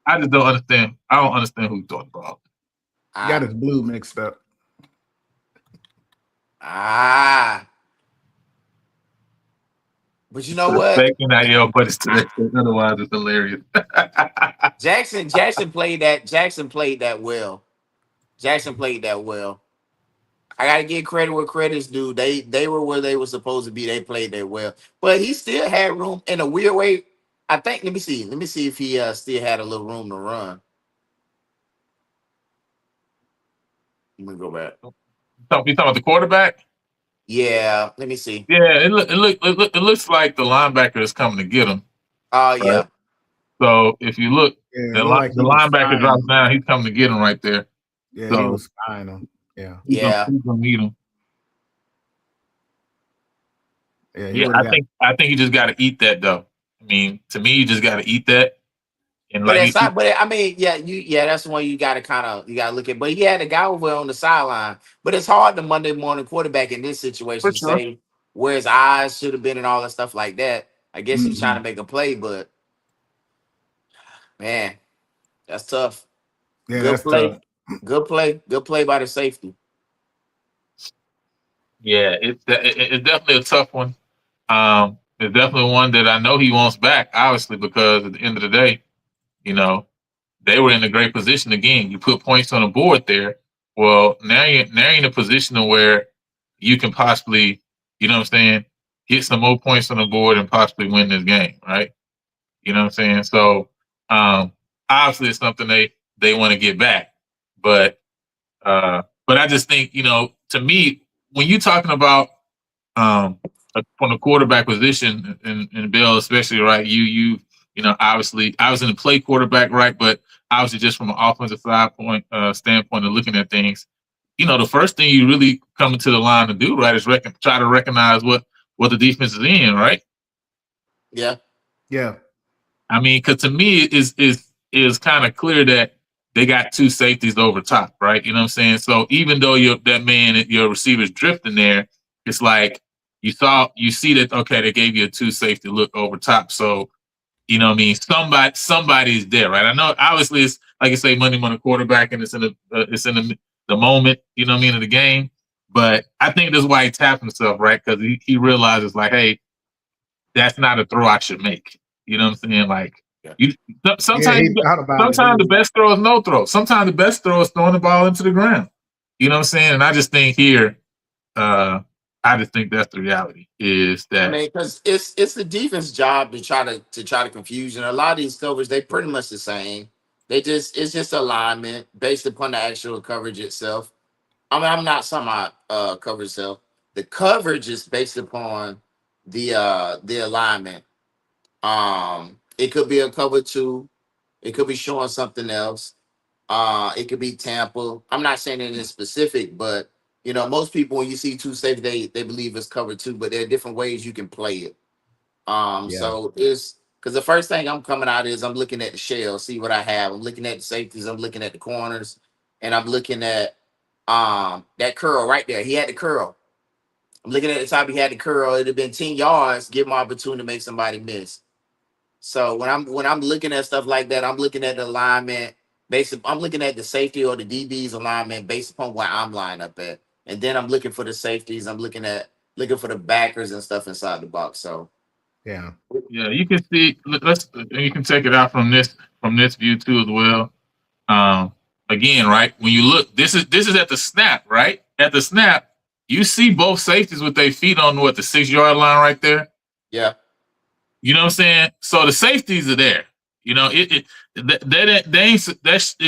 I just don't understand. I don't understand who thought about. Got Ah, his blue mixed up. ah. But you know what? Faking that yo, but it's today. Otherwise, it's hilarious. Jackson played that. Jackson played that well. Jackson played that well. I gotta give credit where credit's due. They were where they were supposed to be. They played that well, but he still had room in a weird way. I think. Let me see. Let me see if he still had a little room to run. Let me go back. You talking about the quarterback? Yeah. Let me see. Yeah, it looks like the linebacker is coming to get him. Oh Right. yeah. So if you look, Yeah, it looked like the he was linebacker spying drops him. down. He's coming to get him right there. Yeah, he So was spying him. Yeah. Yeah. he's gonna meet him. Yeah, he Yeah, would have got. I think you just got to eat that though. I mean, to me, you just got to eat that. And But like it's not. But I mean, yeah, that's the one you got to you got to look at. But he had a guy over on the sideline. But it's hard the Monday morning quarterback in this for situation to sure. say where his eyes should have been and all that stuff like that. I guess he's trying Hmm. to make a play, but man, that's tough. Yeah, Good that's tough. play, good play, good play by the safety. Yeah, it's definitely a tough one. It's definitely one that I know he wants back, obviously, because at the end of the day, you know, they were in a great position again. You put points on the board there. Well, now you're in a position to where you can possibly, you know what I'm saying, get some more points on the board and possibly win this game, right? You know what I'm saying? So um, obviously it's something they want to get back. But I just think, to me, when you're talking about um, from the quarterback position and Bill especially, right? Obviously I was in the play quarterback, right? But obviously just from an offensive side standpoint of looking at things, the first thing you really come into the line to do, right, is try to recognize what the defense is in, right? Yeah, Yeah. I mean, because to me, is kind of clear that they got two safeties over top, right? You know what I'm saying? So even though your receiver's drifting there, it's like you see that, okay, they gave you a two safety look over top. So you know what I mean? Somebody's there, right? I know obviously it's like you say, Monday morning quarterback, and it's in the moment, you know what I mean, of the game. But I think that's why he tapped himself, right? Because he realizes like, hey, that's not a throw I should make. You know what I'm saying? Like yeah. you Yeah, sometimes he thought about it. He sometimes the was like, best throw is no throw. Sometimes the best throw is throwing the ball into the ground. You know what I'm saying? And I just think here, uh, I just think that's the reality is I that mean, because it's the defense job to try to confuse. And a lot of these covers, they pretty much the same. It's just alignment based upon the actual coverage itself. I mean, I'm not talking about coverage itself. The coverage is based upon the alignment. It could be a cover two. It could be showing something else. It could be Tampa. I'm not saying it in specific, but most people when you see two safety, they believe it's cover two, but there are different ways you can play it. yeah, So it's because the first thing I'm coming out is I'm looking at the shell, see what I have. I'm looking at the safeties, I'm looking at the corners, and I'm looking at that curl right there. He had the curl. I'm looking at the top, he had the curl. It'd have been 10 yards, give him opportunity to make somebody miss. So when I'm looking at stuff like that, I'm looking at the alignment I'm looking at the safety or the DB's alignment based upon where I'm lined up at. And then I'm looking for the safeties. I'm looking for the backers and stuff inside the box. So yeah, yeah, you can see. You can check it out from this view too as well. Um, Again, right when you look, this is at the snap, right? At the snap, you see both safeties with their feet on what the 6 yard line right there. yeah. You know what I'm saying? So the safeties are there. You know, it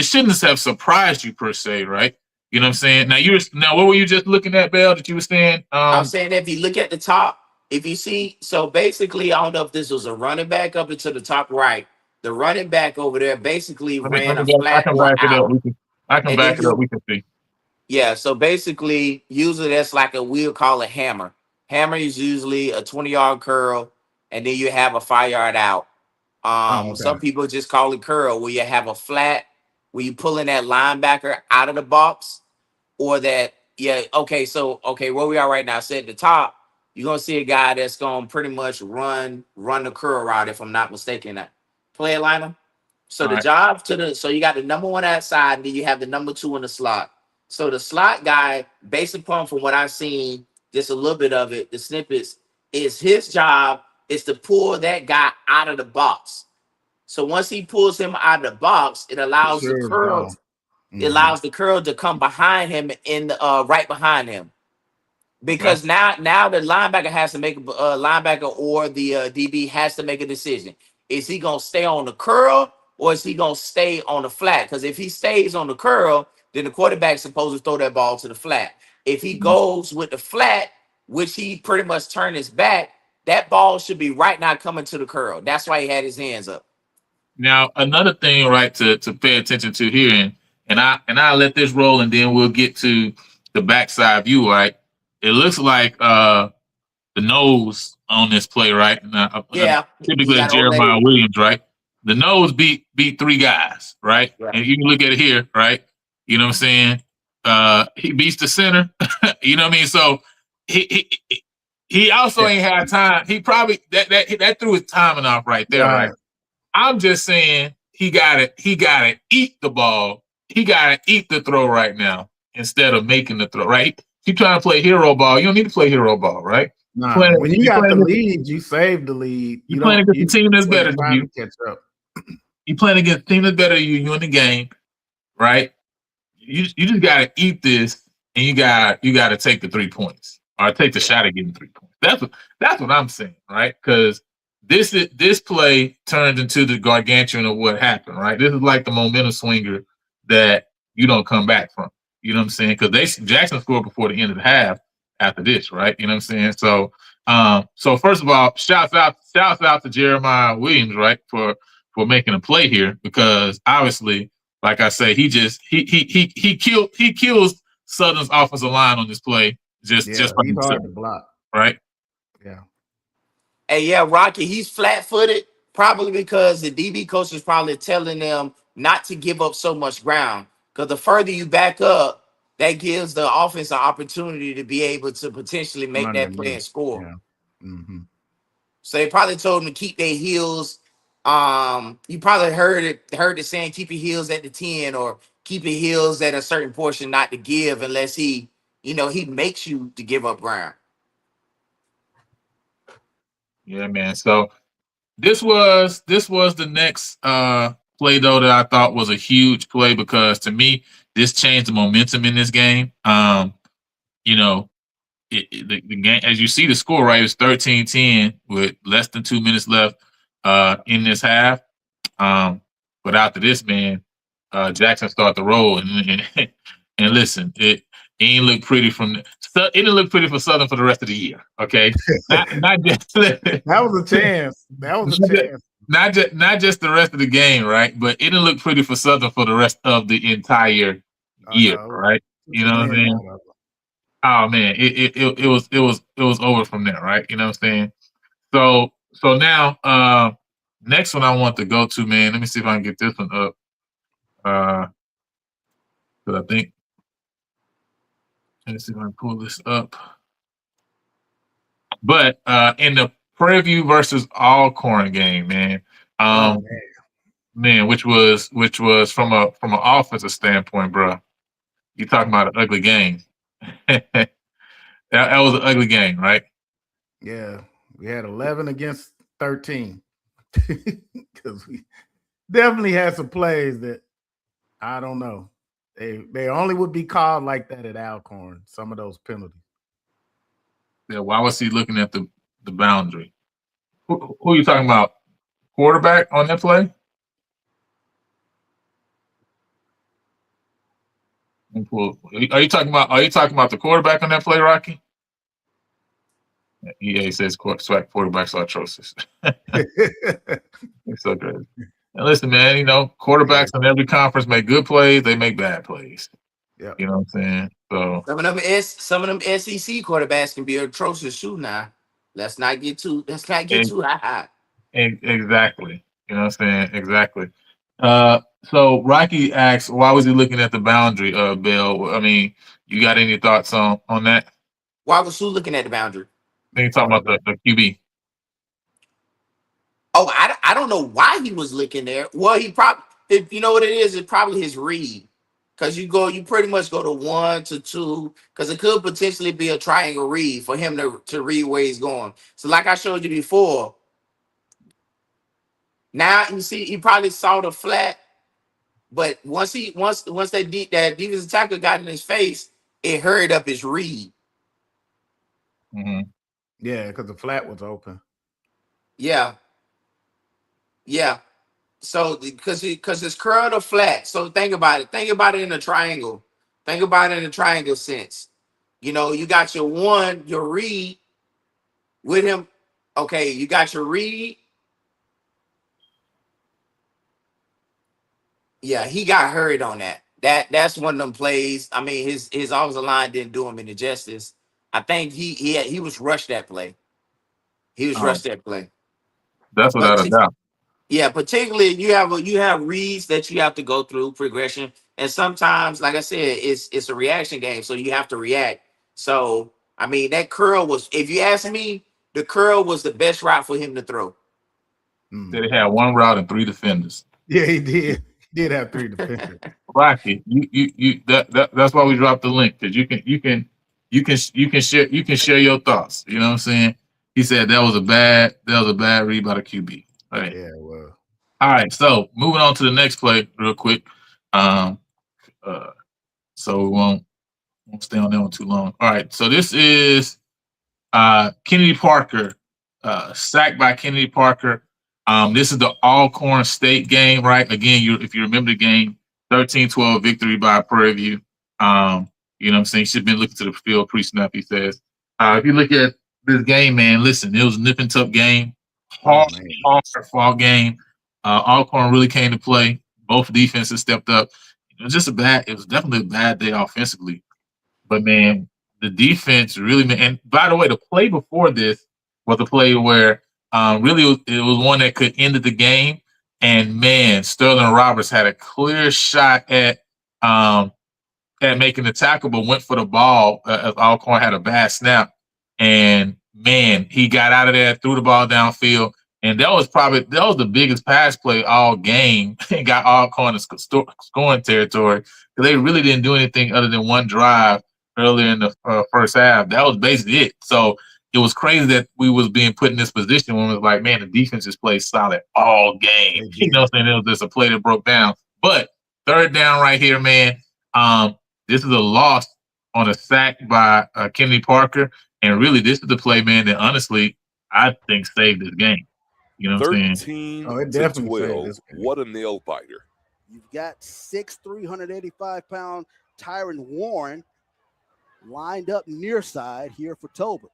shouldn't have surprised you per se, right? You know what I'm saying? Now what were you just looking at, Bell? That you were saying? I'm saying if you look at the top, if you see, so basically, I don't know if this was a running back up into the top right. The running back over there basically Let ran me a back, I flat can or back it up. out. I can And then back it up. you We can see. Yeah, so basically, usually that's like we'll call a hammer. Hammer is usually a 20-yard curl, and then you have a 5 yard out. oh, Some okay, people just call it curl, where you have a flat, where you pulling that linebacker out of the box, or that, yeah, okay, where we are right now, say at the top, you're gonna see a guy that's gonna pretty much run the curl route, if I'm not mistaken. Play it, liner. So All the right. job so you got the number one outside, and then you have the number two in the slot. So the slot guy, based upon from what I've seen, just a little bit of it, the snippets, is his job is to pull that guy out of the box. So once he pulls him out of the box, it allows the Sure, curl. ball. It allows the curl to come behind him in the right behind him. Because now the linebacker has to make linebacker or the DB has to make a decision. Is he gonna stay on the curl or is he gonna stay on the flat? Because if he stays on the curl, then the quarterback's supposed to throw that ball to the flat. If he goes with the flat, which he pretty much turned his back, that ball should be right now coming to the curl. That's why he had his hands up. Now another thing, right, to pay attention to here, and I let this roll, and then we'll get to the backside view, right? It looks like the nose on this play, right? Yeah, Typically he it's got old Jeremiah lady. Williams, right? The nose beat three guys, right? Right. And you can look at it here, right? You know what I'm saying? He beats the center. You know what I mean? So he also ain't had time. He probably that threw his timing off right there, right? I'm just saying he gotta eat the ball. He gotta eat the throw right now instead of making the throw, right? You trying to play hero ball. You don't need to play hero ball, right? Nah, when you got the lead, you save the lead. You playing against a team that's better than you. Catch up. You playing against a team that's better than you. You in the game, right? You just gotta eat this, and you gotta take the 3 points or take the shot at getting 3 points. That's what I'm saying, right? Because this play turned into the gargantuan of what happened, right? This is like the momentum swinger that you don't come back from. You know what I'm saying? Because Jackson scored before the end of the half after this, right? You know what I'm saying? So so first of all, shouts out to Jeremiah Williams, right, for making a play here, because obviously, like I say, he kills Southern's offensive line on this play just by he's himself, hard to block, right? Yeah. Hey, yeah, Rocky, he's flat-footed, probably because the DB coach is probably telling them not to give up so much ground. Because the further you back up, that gives the offense an opportunity to be able to potentially make that play and score. Yeah. Mm-hmm. So they probably told them to keep their heels. You probably heard the saying, keep your heels at the 10 or keep your heels at a certain portion, not to give unless he makes you to give up ground. Yeah, man. So this was the next play though that I thought was a huge play, because to me this changed the momentum in this game. The game, as you see the score, right, it's 13-10 with less than 2 minutes left in this half. But after this, man, Jackson started to roll, and listen, it ain't look pretty it didn't look pretty for Southern for the rest of the year. Okay, not just that was a chance. That was a chance. Not just the rest of the game, right? But it didn't look pretty for Southern for the rest of the entire year, right? You know what I mean? Oh man, it was over from there, right? You know what I'm saying? So now next one I want to go to, man. Let me see if I can get this one up. Because I think, let me see if I can pull this up. But in the Prairie View versus Alcorn game, man, man, which was from an offensive standpoint, bro. You talking about an ugly game? that was an ugly game, right? Yeah, we had 11 against 13 because we definitely had some plays that I don't know. They only would be called like that at Alcorn. Some of those penalties. Yeah, why was he looking at the boundary? Who are you talking about? Quarterback on that play? Are you talking about the quarterback on that play, Rocky? EA says SWAC quarterbacks are atrocious. It's so good. And listen, man, quarterbacks in every conference make good plays. They make bad plays. Yeah, you know what I'm saying. So some of them SEC quarterbacks can be atrocious too. Now, let's not get too high. Exactly. You know what I'm saying. Exactly. So Rocky asks, why was he looking at the boundary, Bill? I mean, you got any thoughts on that? Why was who looking at the boundary? I think you're talking about the QB. Oh, I I don't know why he was looking there. Well, he probably, you know what it is? It's probably his read. Because you pretty much go to 1 to 2, because it could potentially be a triangle read for him to read where he's going. So, like I showed you before, now you see he probably saw the flat, but once that defensive tackle got in his face, it hurried up his read. Mm-hmm. Yeah, because the flat was open. Yeah. So because it's curled or flat. So think about it. Think about it in a triangle. Think about it in a triangle sense. You know, you got your read with him. Okay, you got your read. Yeah, he got hurried on that. That's one of them plays. I mean, his offensive line didn't do him any justice. I think he was rushed that play. He was rushed that play. That's But without a doubt. yeah, particularly you have reads that you have to go through progression, and sometimes, like I said, it's a reaction game, so you have to react. So I mean, that curl was, if you ask me, the curl was the best route for him to throw. They had one route and 3 defenders. Yeah, he did. He did have 3 defenders. Rocky, that's why we dropped the link, because you can share your thoughts. You know what I'm saying? He said that was a bad read by the QB. Right. Yeah, well. All right, so moving on to the next play real quick. So we won't stay on that one too long. All right, so this is Kennedy Parker, sacked by Kennedy Parker. This is the Alcorn State game, right? Again, if you remember the game, 13-12 victory by Prairie View. You know what I'm saying? You should have been looking to the field pre-snap, he says. If you look at this game, man, listen, it was a nip and tuck game. Hard fought game. Alcorn really came to play. Both defenses stepped up. It was definitely a bad day offensively. But, man, the defense really, and by the way, the play before this was a play where really it was one that could end the game. And, man, Sterling Roberts had a clear shot at making the tackle, but went for the ball as Alcorn had a bad snap. And, man, he got out of there, threw the ball downfield. And that was the biggest pass play all game and got Alcorn to scoring territory, because they really didn't do anything other than one drive earlier in the first half. That was basically it. So it was crazy that we was being put in this position when it was like, man, the defense just played solid all game. You know what I'm saying? It was just a play that broke down. But third down right here, man. This is a loss on a sack by Kennedy Parker. And really, this is the play, man, that honestly I think saved this game. You know what I'm saying? 13-12. What a nail biter. You've got 6'3", 385-pound Tyron Warren lined up near side here for Tolbert.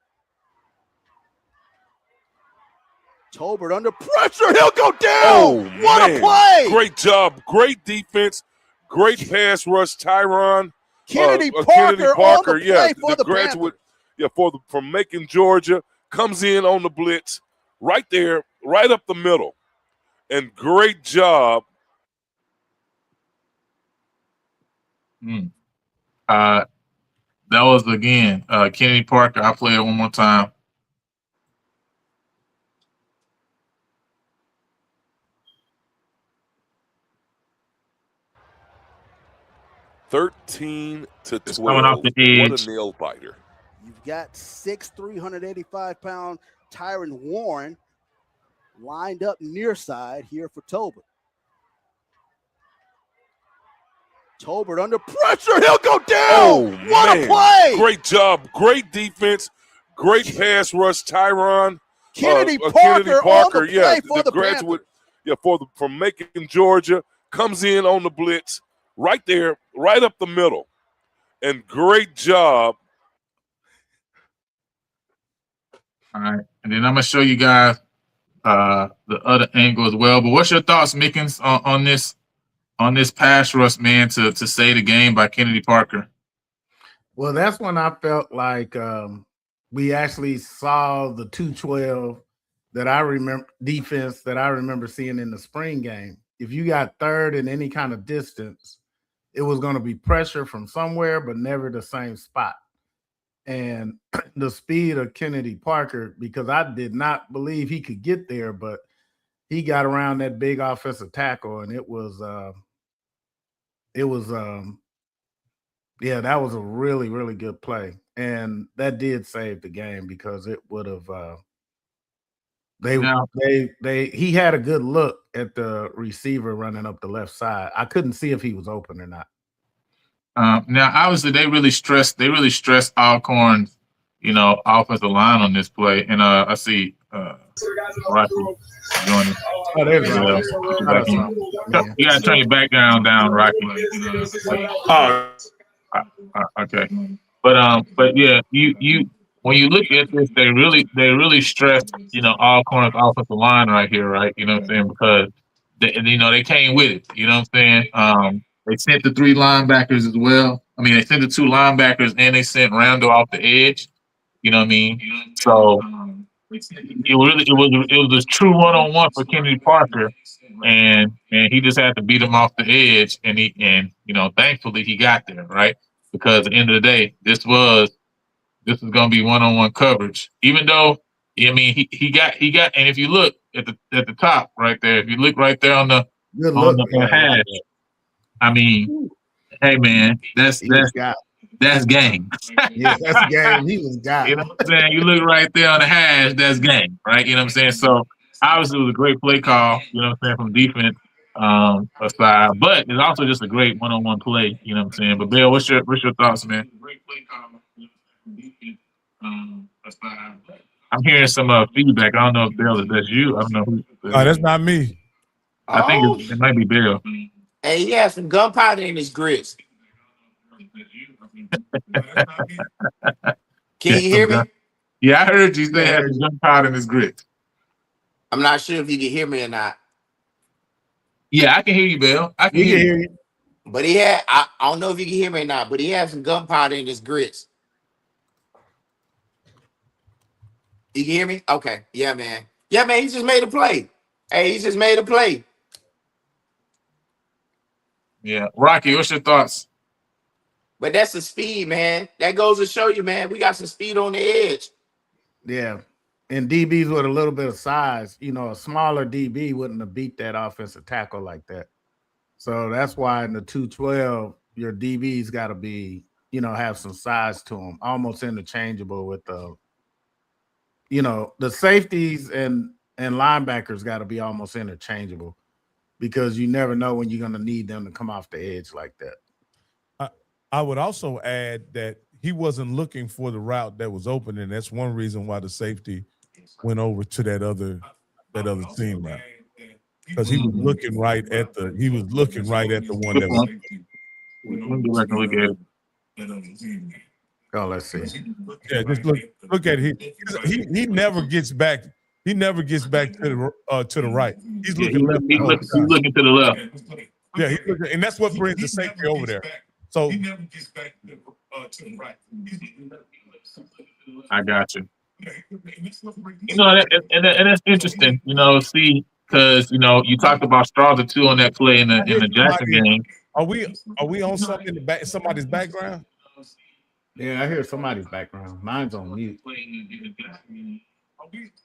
Tolbert under pressure. He'll go down. Oh, what man. A play. Great job. Great defense. Great pass rush. Tyron. Kennedy Parker on the play for the graduate. Panthers. From Macon, Georgia. Comes in on the blitz. Right there. Right up the middle. And great job. That was, again, Kennedy Parker. I'll play it one more time. (13-12). Coming off the edge. What a nail biter. You've got 6'3", 385-pound Tyron Warren lined up near side here for Tolbert. Tolbert under pressure. He'll go down. What a play. Great job. Great defense. Great pass rush. Tyron. Kennedy Parker on the play for the graduate. Panthers. From Macon, Georgia. Comes in on the blitz. Right there. Right up the middle. And great job. All right. And then I'm going to show you guys the other angle as well. But what's your thoughts, Mickens, on this pass rush, man, to save the game by Kennedy Parker? Well, that's when I felt like we actually saw the 212 that I remember, defense that I remember seeing in the spring game. If you got third in any kind of distance, it was going to be pressure from somewhere, but never the same spot. And the speed of Kennedy Parker, because I did not believe he could get there, but he got around that big offensive tackle, and it was yeah, that was a really, really good play. And that did save the game because it would have Now, he had a good look at the receiver running up the left side. I couldn't see if he was open or not. now, obviously, they really stressed Alcorn's, offensive line on this play. And I see Rocky joining. Oh, there's Well, Rocky. get Oh, back that's in. Rocky. So, Yeah. you gotta turn your background down, Rocky. Oh, Okay. But yeah, you when you look at this, they really stress, Alcorn's offensive line right here, right? You know what I'm saying? Because they came with it. You know what I'm saying? They sent the 3 linebackers as well. I mean, they sent the 2 linebackers and they sent Randall off the edge. You know what I mean? So it was a true 1-on-1 for Kennedy Parker, and he just had to beat him off the edge, and thankfully he got there, right? Because at the end of the day, this was going to be 1-on-1 coverage. Even though, I mean, he got, and if you look at the top right there, if you look right there on the Good look. hash, I mean, hey man, that's game. Yeah, that's game. He was got. You know what I'm saying? You look right there on the hash, that's game, right? You know what I'm saying? So obviously it was a great play call, you know what I'm saying, from defense aside. But it's also just a great 1-on-1 play, you know what I'm saying? But Bill, what's your thoughts, man? Great play call from defense aside. I'm hearing some feedback. I don't know if Bill, if that's you. I don't know who. That's not me. I think it might be Bill. Hey, he has some gunpowder in his grits. Can you hear me? Yeah, I heard you say had some gunpowder in his grits. I'm not sure if you can hear me or not. Yeah, I can hear you, Bill. I can hear you. But I don't know if you can hear me or not, but he has some gunpowder in his grits. You can hear me? Okay. Yeah, man. Yeah, man, he just made a play. Hey, he just made a play. Yeah. Rocky, what's your thoughts? But that's the speed, man. That goes to show you, man, we got some speed on the edge. Yeah. And DBs with a little bit of size, a smaller DB wouldn't have beat that offensive tackle like that. So that's why in the 212, your DBs got to be, have some size to them, almost interchangeable with the safeties and linebackers got to be almost interchangeable because you never know when you're going to need them to come off the edge like that. I would also add that he wasn't looking for the route that was open, and that's one reason why the safety went over to that other team route, because he was looking right at the one that was. Let me go back and look at it. Oh, let's see. Yeah, just look at it. He never gets back. He never gets back to the right. He's looking looking to the left. Yeah, he's looking, and that's what brings the safety over there. So he never gets back to the right. I got you. And that's interesting. See, because you talked about straws or 2 on that play in the Jackson game. Are we on something in the back? Somebody's background? Yeah, I hear somebody's background. Mine's on mute.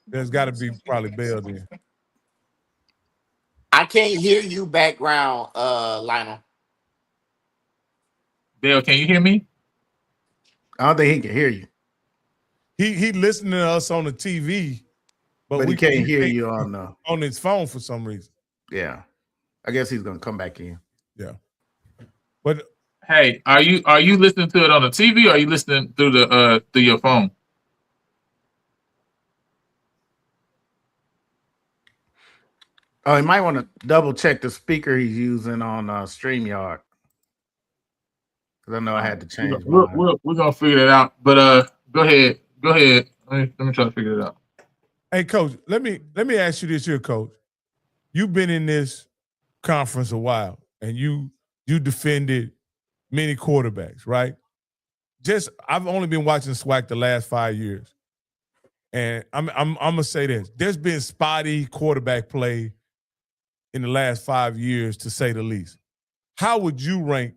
There's got to be probably Bell then. I can't hear you background, Lionel. Bill, can you hear me? I don't think he can hear you. He listening to us on the TV, but he can't hear you on his phone for some reason. Yeah, I guess he's gonna come back in. Yeah, but hey, are you listening to it on the TV, or are you listening through your phone? Oh, he might want to double check the speaker he's using on StreamYard. Because I know I had to change we're gonna figure it out. But go ahead. Let me try to figure it out. Hey, Coach, let me ask you this here, Coach. You've been in this conference a while, and you defended many quarterbacks, right? I've only been watching SWAC the last 5 years, and I'm gonna say this: there's been spotty quarterback play in the last 5 years, to say the least. How would you rank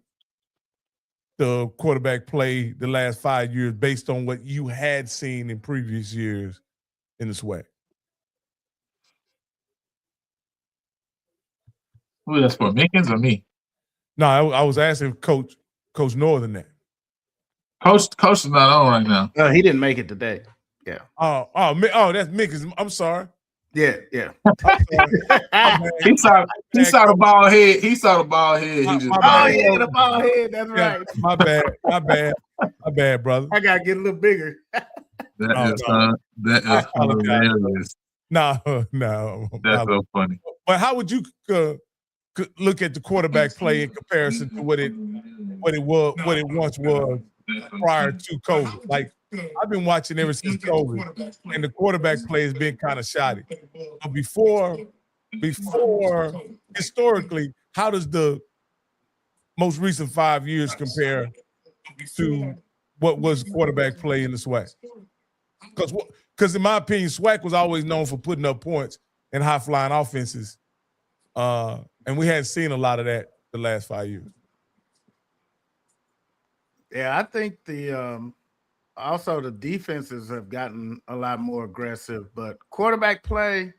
the quarterback play the last 5 years based on what you had seen in previous years in the SWAC? Who that's for? Mickens or me? No, I was asking Coach Northern that. Coach is not on right now. No, he didn't make it today. Yeah. Oh, that's Mickens. I'm sorry. Yeah. He saw the ball head. He saw the ball head. He just. Oh yeah, the ball head. That's right. My bad, brother. I gotta get a little bigger. That is hilarious. No. That's so funny. But how would you look at the quarterback play in comparison to what it once was prior to COVID? Like, I've been watching ever since COVID, and the quarterback play has been kind of shoddy. But before historically, how does the most recent 5 years compare to what was quarterback play in the SWAC? Because in my opinion, SWAC was always known for putting up points and high flying offenses, and we hadn't seen a lot of that the last 5 years. Yeah, I think also the defenses have gotten a lot more aggressive, but quarterback play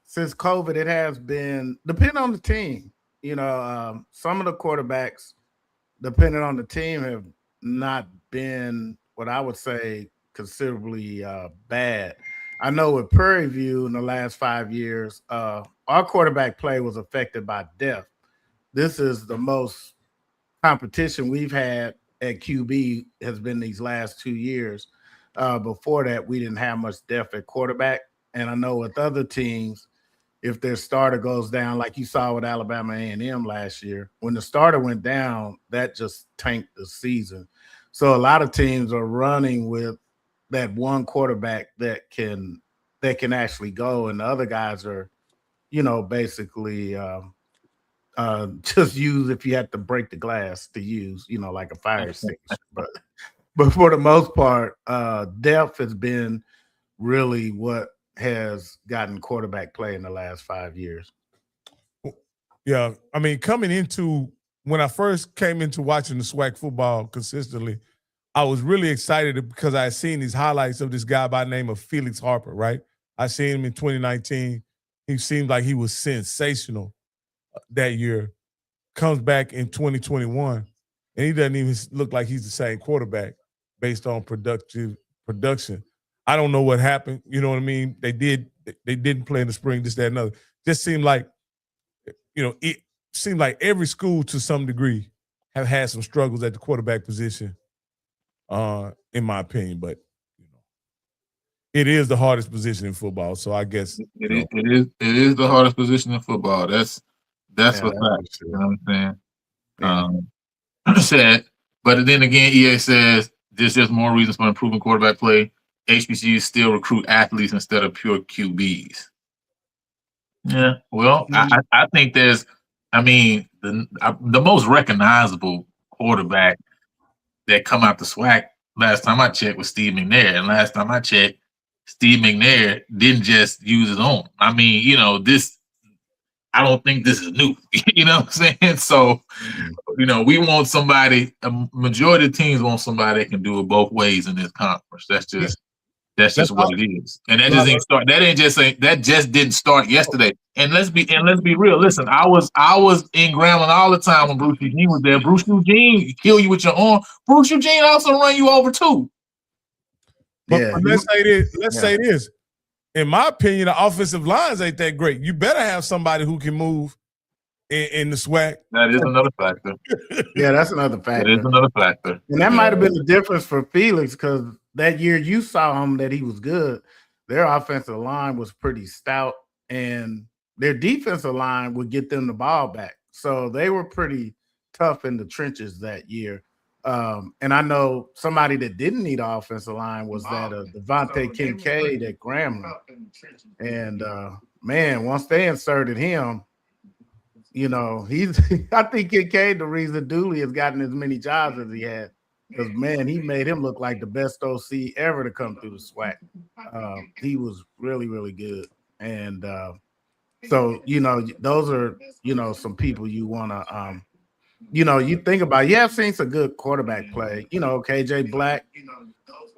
since COVID, it has been depending on the team. Some of the quarterbacks, depending on the team, have not been what I would say considerably bad. I know with Prairie View in the last 5 years, our quarterback play was affected by depth. This is the most competition we've had at QB has been these last 2 years. Before that, we didn't have much depth at quarterback. And I know with other teams, if their starter goes down, like you saw with Alabama A&M last year, when the starter went down, that just tanked the season. So a lot of teams are running with that one quarterback that can actually go, and the other guys are, basically just use if you had to break the glass to use, like a fire extinguisher. But for the most part, depth has been really what has gotten quarterback play in the last 5 years. Yeah, I mean, when I first came into watching the SWAC football consistently, I was really excited because I had seen these highlights of this guy by the name of Felix Harper, right? I seen him in 2019. He seemed like he was sensational that year. Comes back in 2021, and he doesn't even look like he's the same quarterback based on production. I don't know what happened. You know what I mean? They didn't play in the spring, this, that, and other. Just seemed like, it seemed like every school to some degree have had some struggles at the quarterback position, in my opinion. But it is the hardest position in football. So I guess it is the hardest position in football. That's what's fact. You know what I'm saying? Said, but then again, EA says there's just more reasons for improving quarterback play. HBCUs still recruit athletes instead of pure QBs. Yeah, well, I think there's, the most recognizable quarterback that come out the SWAC last time I checked was Steve McNair, and last time I checked, Steve McNair didn't just use his own. This. I don't think this is new. You know what I'm saying? So, we want somebody. A majority of teams want somebody that can do it both ways in this conference. That's just what it is. And that just didn't start. That just didn't start yesterday. And let's be real. Listen, I was in Grambling all the time when Bruce Eugene was there. Bruce Eugene kill you with your arm. Bruce Eugene also run you over too. But let's say this. In my opinion, the offensive lines ain't that great. You better have somebody who can move in the SWAC. That is another factor. Yeah, that's another factor. That is another factor. And that might have been the difference for Felix, because that year you saw him that he was good. Their offensive line was pretty stout, and their defensive line would get them the ball back. So they were pretty tough in the trenches that year. And I know somebody that didn't need an offensive line was that Devontae Kincaid at Grambling. And once they inserted him, I think Kincaid, the reason Dooley has gotten as many jobs as he had, because he made him look like the best OC ever to come through the SWAC. He was really, really good. And so, those are, some people you want to you think about. You have seen some good quarterback play. KJ Black,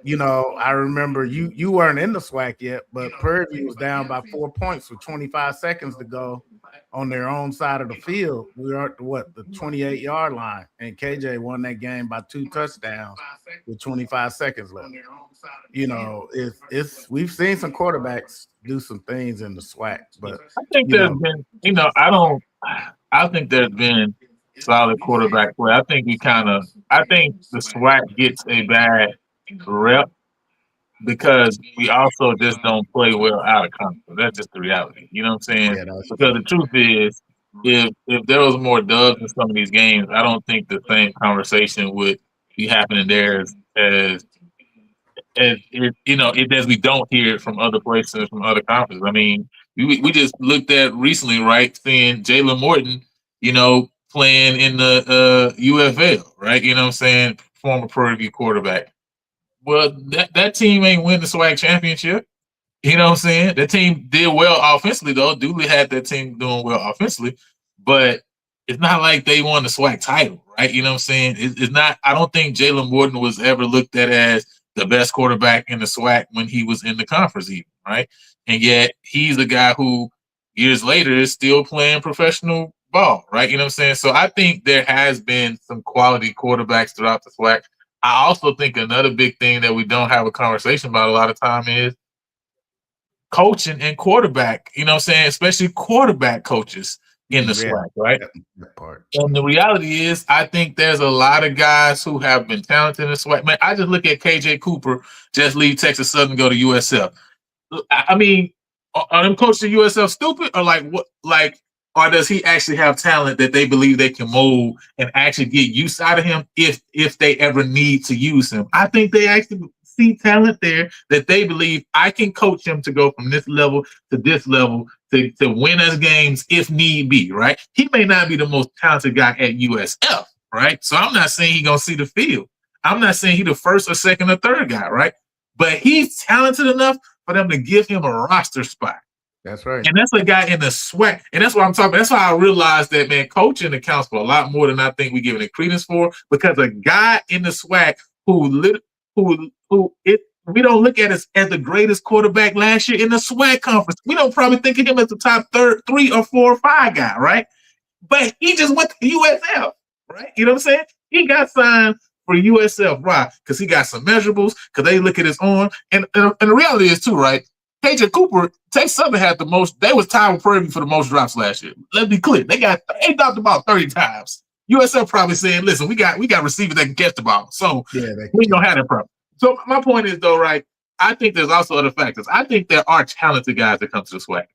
I remember you weren't in the SWAC yet, but Prairie was down by 4 points with 25 seconds to go on their own side of the field. We were at the 28-yard line, and KJ won that game by 2 touchdowns with 25 seconds left. It's we've seen some quarterbacks do some things in the SWAC, but I think there's been, I think there's been solid quarterback play. I think I think the SWAC gets a bad rep because we also just don't play well out of conference. That's just the reality. You know what I'm saying? Yeah, that's because the truth is, if there was more dubs in some of these games, I don't think the same conversation would be happening there as as we don't hear it from other places, from other conferences. I mean, we just looked at recently, right, seeing Jalen Morton, playing in the UFL, right? You know what I'm saying? Former Prairie View quarterback. Well, that team ain't win the SWAC championship. You know what I'm saying? That team did well offensively, though. Dooley had that team doing well offensively, but it's not like they won the SWAC title, right? You know what I'm saying? It's not. I don't think Jalen Morton was ever looked at as the best quarterback in the SWAC when he was in the conference, even, right? And yet he's the guy who years later is still playing professional ball, right? You know what I'm saying? So I think there has been some quality quarterbacks throughout the SWAC. I also think another big thing that we don't have a conversation about a lot of time is coaching and quarterback, you know what I'm saying? Especially quarterback coaches in the SWAC, right? That part. And the reality is, I think there's a lot of guys who have been talented in the SWAC. Man, I just look at KJ Cooper just leave Texas Southern, go to USF. I mean, are them coaches at USF stupid or or does he actually have talent that they believe they can mold and actually get use out of him if they ever need to use him? I think they actually see talent there that they believe I can coach him to go from this level to this level to win us games if need be, right? He may not be the most talented guy at USF, right? So I'm not saying he's going to see the field. I'm not saying he's the first or second or third guy, right? But he's talented enough for them to give him a roster spot. That's right. And that's a guy in the SWAC. And that's what I'm talking about. That's why I realized that, man, coaching accounts for a lot more than I think we give it credence for, because a guy in the SWAC we don't look at as the greatest quarterback last year in the SWAC conference. We don't probably think of him as the top 3 or 4 or 5 guy, right? But he just went to USF, right? You know what I'm saying? He got signed for USF. Why? Because he got some measurables, because they look at his arm. And the reality is, too, right? KJ Cooper, Texas Southern had the most. They was tied with Prairie View for the most drops last year. Let's be clear. They dropped about 30 times. USF probably saying, listen, we got receivers that can catch the ball. So we don't have that problem. So my point is, though, right, I think there's also other factors. I think there are talented guys that come to the SWAC.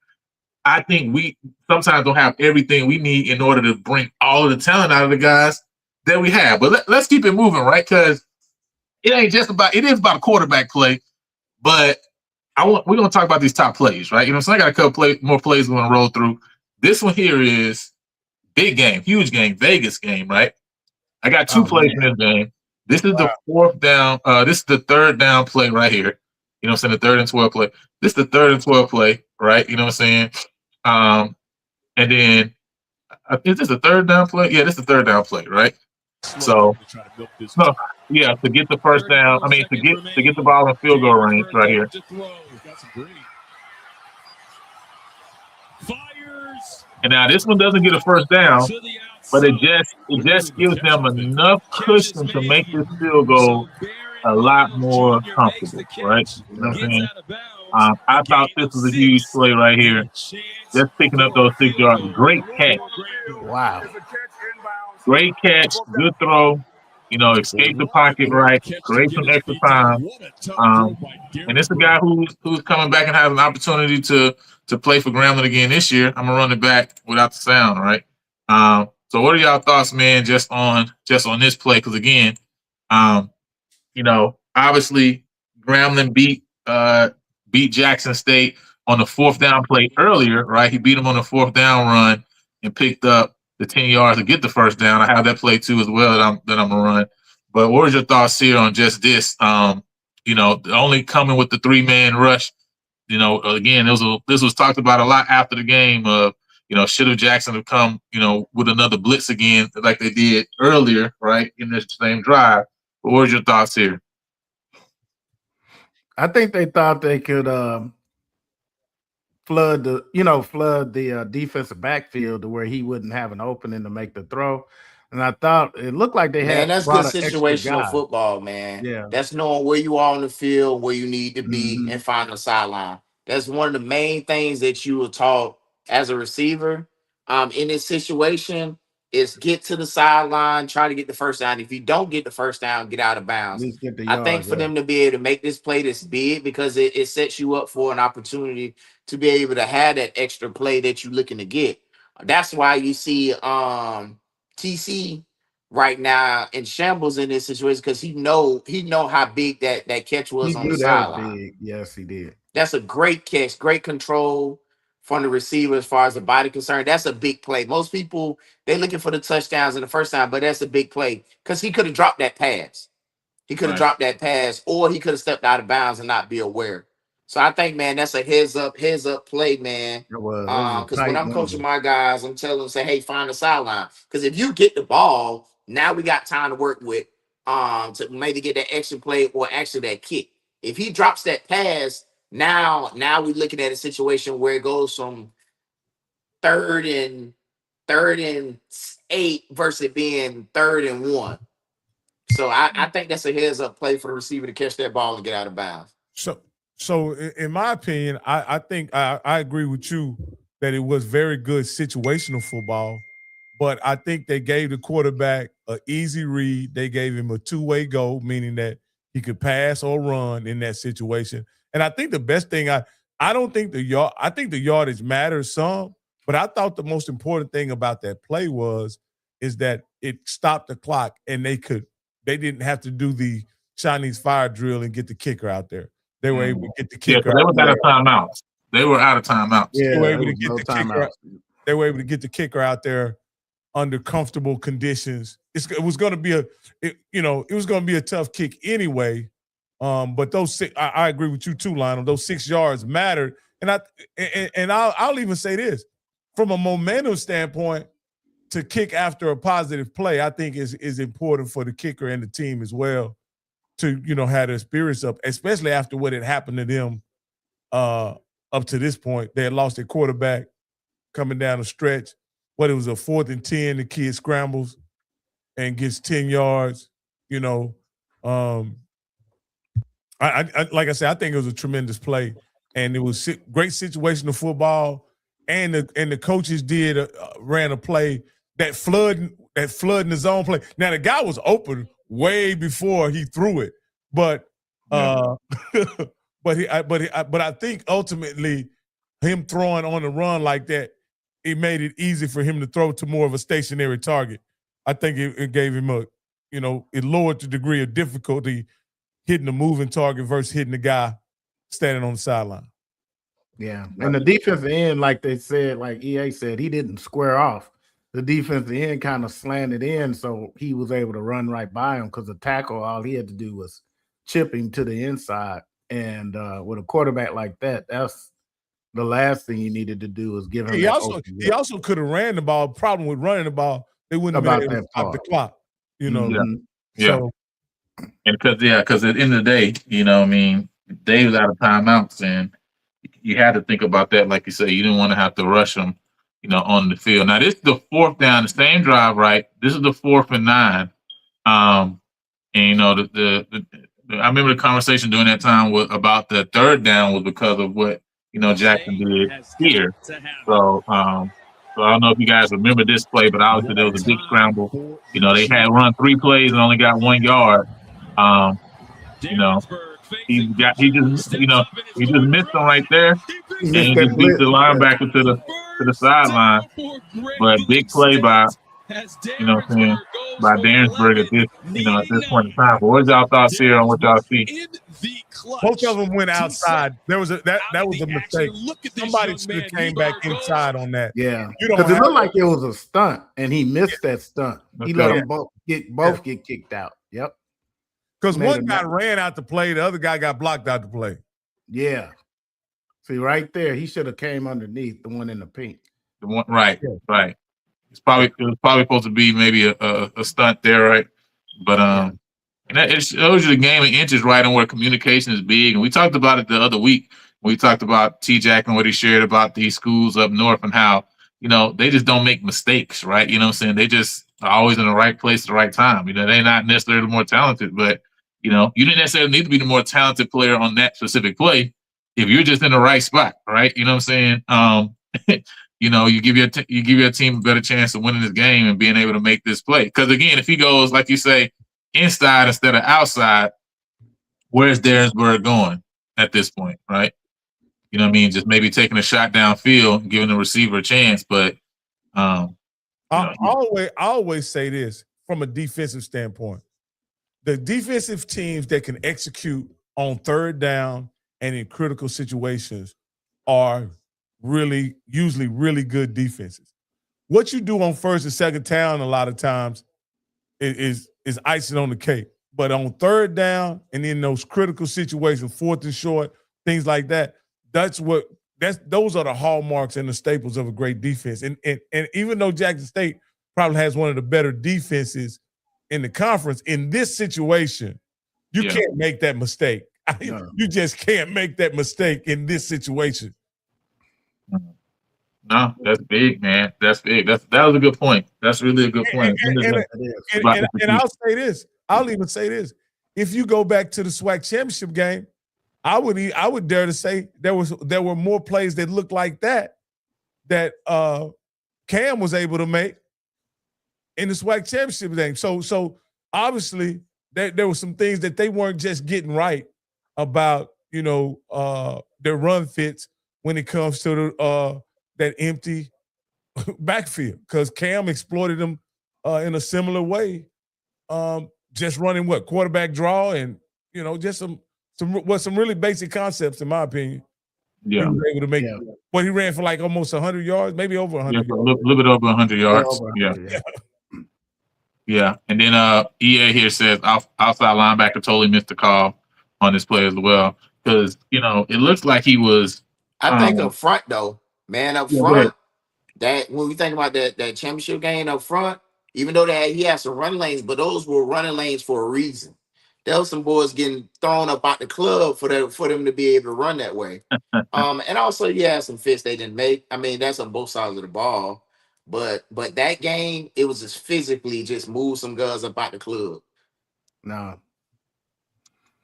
I think we sometimes don't have everything we need in order to bring all of the talent out of the guys that we have. But let's keep it moving, right? Because it is about a quarterback play, but we're going to talk about these top plays, right? You know, so I got a couple more plays we're going to roll through. This one here is big game, huge game, Vegas game, right? I got 2 plays in this game. This is the 4th down. This is the 3rd down play right here. You know what I'm saying? The 3rd and 12 play. This is the 3rd and 12 play, right? You know what I'm saying? And then is this the 3rd down play? Yeah, this is the 3rd down play, right? So, to get the first down. I mean, to get the ball in field goal range right here. And now this one doesn't get a first down, but it just gives them enough cushion to make this field goal a lot more comfortable, right? You know what I'm saying? I thought this was a huge play right here. Just picking up those 6 yards. Great catch. Wow. Great catch. Good throw. Escape the pocket right. Create some extra time. And it's a guy who's coming back and has an opportunity to play for Grambling again this year. I'm gonna run it back without the sound, right? So what are y'all thoughts, man, just on this play? Because again, obviously Grambling beat Jackson State on the 4th down play earlier, right? He beat them on the 4th down run and picked up the 10 yards to get the first down. I have that play too as well that I'm gonna run. But what was your thoughts here on just this? Only coming with the 3-man rush. Again, this was talked about a lot after the game of, should have Jackson have come, with another blitz again like they did earlier, right, in this same drive. But what was your thoughts here? I think they thought they could flood the defensive backfield to where he wouldn't have an opening to make the throw. And I thought it looked like they Man, had that's good brought an extra situational guy. football, man. Yeah. That's knowing where you are on the field, where you need to be, Mhm. and find the sideline. That's one of the main things that you were taught as a receiver. In this situation, is get to the sideline, try to get the first down. If you don't get the first down, get out of At bounds. least get the I think yard. for Yeah. them to be able to make this play this big because it sets you up for an opportunity to be able to have that extra play that you're looking to get. That's why you see TC right now in shambles in this situation because he know how big that catch was He on the knew that was sideline. big. Yes, he did. That's a great catch, great control from the receiver as far as the body concerned. That's a big play. Most people they're looking for the touchdowns in the first time, but that's a big play because he could have dropped that pass. He could have Right. dropped that pass, or he could have stepped out of bounds and not be aware. So I think, man, that's a heads up play, man. It was. It was a Because when tight I'm coaching window. my guys, I'm telling them, say, hey, find the sideline. Because if you get the ball, now we got time to work with to maybe get that extra play or actually that kick. If he drops that pass, now we're looking at a situation where it goes from third and 8 versus it being 3rd and 1. So I think that's a heads up play for the receiver to catch that ball and get out of bounds. So in my opinion, I think I agree with you that it was very good situational football, but I think they gave the quarterback an easy read. They gave him a two-way go, meaning that he could pass or run in that situation. And I think the best thing I don't think I think the yardage matters some, but I thought the most important thing about that play is that it stopped the clock and they didn't have to do the Chinese fire drill and get the kicker out there. They were able to get the Yeah, kicker because they out was there. out of timeouts. They were out of timeouts. Yeah, They were able there to was get no the kicker. timeout. They were able to get the kicker out there under comfortable conditions. It was going to be a tough kick anyway. But those I agree with you too, Lionel. Those 6 yards mattered, and I'll even say this from a momentum standpoint. To kick after a positive play, I think is important for the kicker and the team as well to have their spirits up, especially after what had happened to them up to this point. They had lost their quarterback coming down the stretch. It was a 4th and 10. The kid scrambles and gets 10 yards. I like I said, I think it was a tremendous play, and it was great situational football. And the coaches ran a play that flooding the zone play. Now the guy was open way before he threw it, but but I think ultimately him throwing on the run like that, it made it easy for him to throw to more of a stationary target. I think it gave him it lowered the degree of difficulty hitting a moving target versus hitting the guy standing on the sideline. Yeah. And the defensive end, like they said, like EA said, he didn't square off. The defensive end kind of slanted in, so he was able to run right by him because the tackle, all he had to do was chip him to the inside. And with a quarterback like that, that's the last thing you needed to do is give him He that also open he also could have ran the ball. Problem with running the ball, they wouldn't have been able to stop the clock. Mhm. Yeah. So And because at the end of the day, they was out of timeouts, and you had to think about that. Like you say, you didn't want to have to rush them, on the field. Now this is the 4th down, the same drive, right? This is the 4th and 9. And I remember the conversation during that time about the 3rd down was because of what Jackson did here. So I don't know if you guys remember this play, but obviously there was a big scramble. They had run 3 plays and only got 1 yard. He just missed them right there, and he just beat the linebacker to the sideline. But big play by by Dansburg at this point in time. But what's y'all thoughts here on what y'all see? both of them went outside. There was that was a mistake. Somebody should have came back inside on that. Yeah, You don't because it have looked like it was a stunt, and he missed that stunt. He let them both get kicked out. Yep. Because Made one him guy mad. ran out the play, the other guy got blocked out the play. Yeah. See, right there, he should have came underneath the one in the pink. The one, right. It was probably supposed to be maybe a stunt there, right? But And that, it shows you the game of inches right on where communication is big. And we talked about it the other week. We talked about T-Jack and what he shared about these schools up north and how, they just don't make mistakes, right? You know what I'm saying? They just are always in the right place at the right time. They're not necessarily more talented, but, you didn't necessarily need to be the more talented player on that specific play if you're just in the right spot, right? You know what I'm saying? You give your team a better chance of winning this game and being able to make this play. Because, again, if he goes, like you say, inside instead of outside, where's Darrensburg going at this point, right? You know what I mean? Just maybe taking a shot downfield, giving the receiver a chance. But I always say this from a defensive standpoint. The defensive teams that can execute on third down and in critical situations are usually really good defenses. What you do on first and second down a lot of times is icing on the cake. But on third down and in those critical situations, fourth and short, things like that, those are the hallmarks and the staples of a great defense. And even though Jackson State probably has one of the better defenses in the conference, in this situation, you can't make that mistake. No. You just can't make that mistake in this situation. No, that's big, man. That's big. That was a good point. That's really a good point. And I'll say this. I'll even say this. If you go back to the SWAC championship game, I would dare to say there were more plays that looked like that Cam was able to make in the SWAC championship game. So obviously there were some things that they weren't just getting right about their run fits when it comes to that empty backfield, because Cam exploited them in a similar way, just running quarterback draw and just some really basic concepts in my opinion. Yeah, he was able to make. Yeah. But he ran for like almost 100 yards, maybe over 100. Yeah, a little bit over 100 yards. Yeah. And then EA here says outside linebacker totally missed the call on this play as well, because it looks like he was. I think up front though, man, up front. That when we think about that championship game up front, even though he had some run lanes, but those were running lanes for a reason. There was some boys getting thrown up out the club for them to be able to run that way. And also you had some fits they didn't make. I mean, that's on both sides of the ball. But that game, it was just physically just move some guys up out the club. No.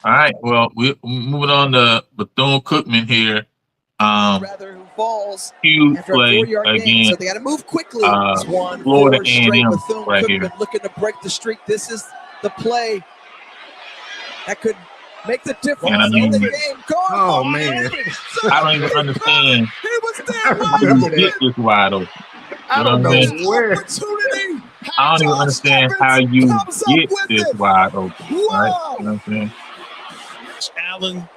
All right. Well, we're moving on to Bethune-Cookman here. Rather who falls huge after play a 4-yard again. gain, so they got to move quickly. Florida A&M right here. Looking to break the streak. This is the play that could make the difference in the game. Oh man, I don't even understand how you get this wide open. I don't know where. I don't even understand how you get this wide open. Right? You know what I'm saying? Allen.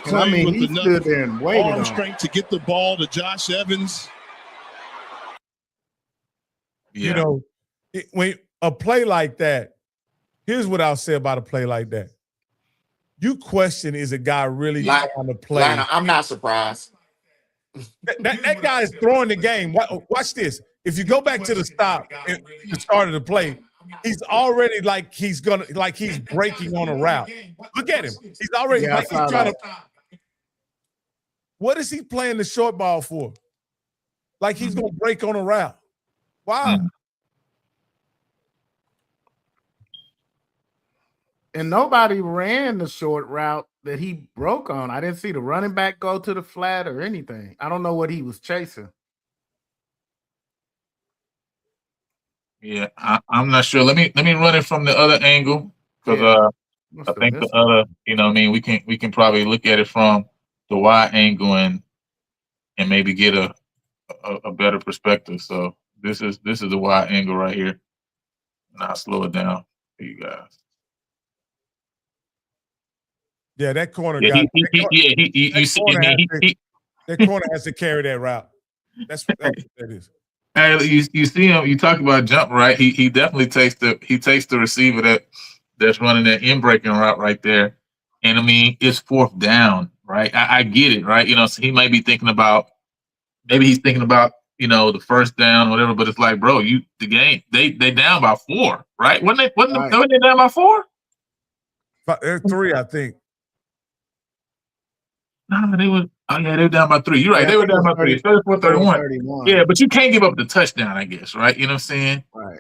I mean, he stood there and waited arm strength to get the ball to Josh Evans. Yeah. When a play like that, here's what I'll say about a play like that. You question, is a guy really trying to play? I'm not surprised. That guy is throwing the game. Watch this. If you go back to the start of the play, he's already he's breaking on a route. Look at him. He's already he's trying to. What is he playing the short ball for? Like he's gonna break on a route. Wow. And nobody ran the short route that he broke on. I didn't see the running back go to the flat or anything. I don't know what he was chasing. Yeah, I'm not sure. Let me run it from the other angle, because I think the other, we can probably look at it from the wide angle and maybe get a better perspective. So this is the wide angle right here, and I'll slow it down for you guys. Yeah, that corner guy. That corner has to carry that route. That's what that is. Hey, you see him. You talk about jump right. He definitely takes the receiver that's running that in breaking route right there, and I mean it's fourth down, right? I get it, right? So he might be thinking about, maybe he's thinking about the first down, whatever. But it's like, bro, the game, they down by 4, right? Wasn't they down by 4? There's 3, I think. No, they were. Oh yeah, they were down by 3. You're right. Yeah, they were down by 3. 34-31. 31. Yeah, but you can't give up the touchdown, I guess, right? You know what I'm saying? Right.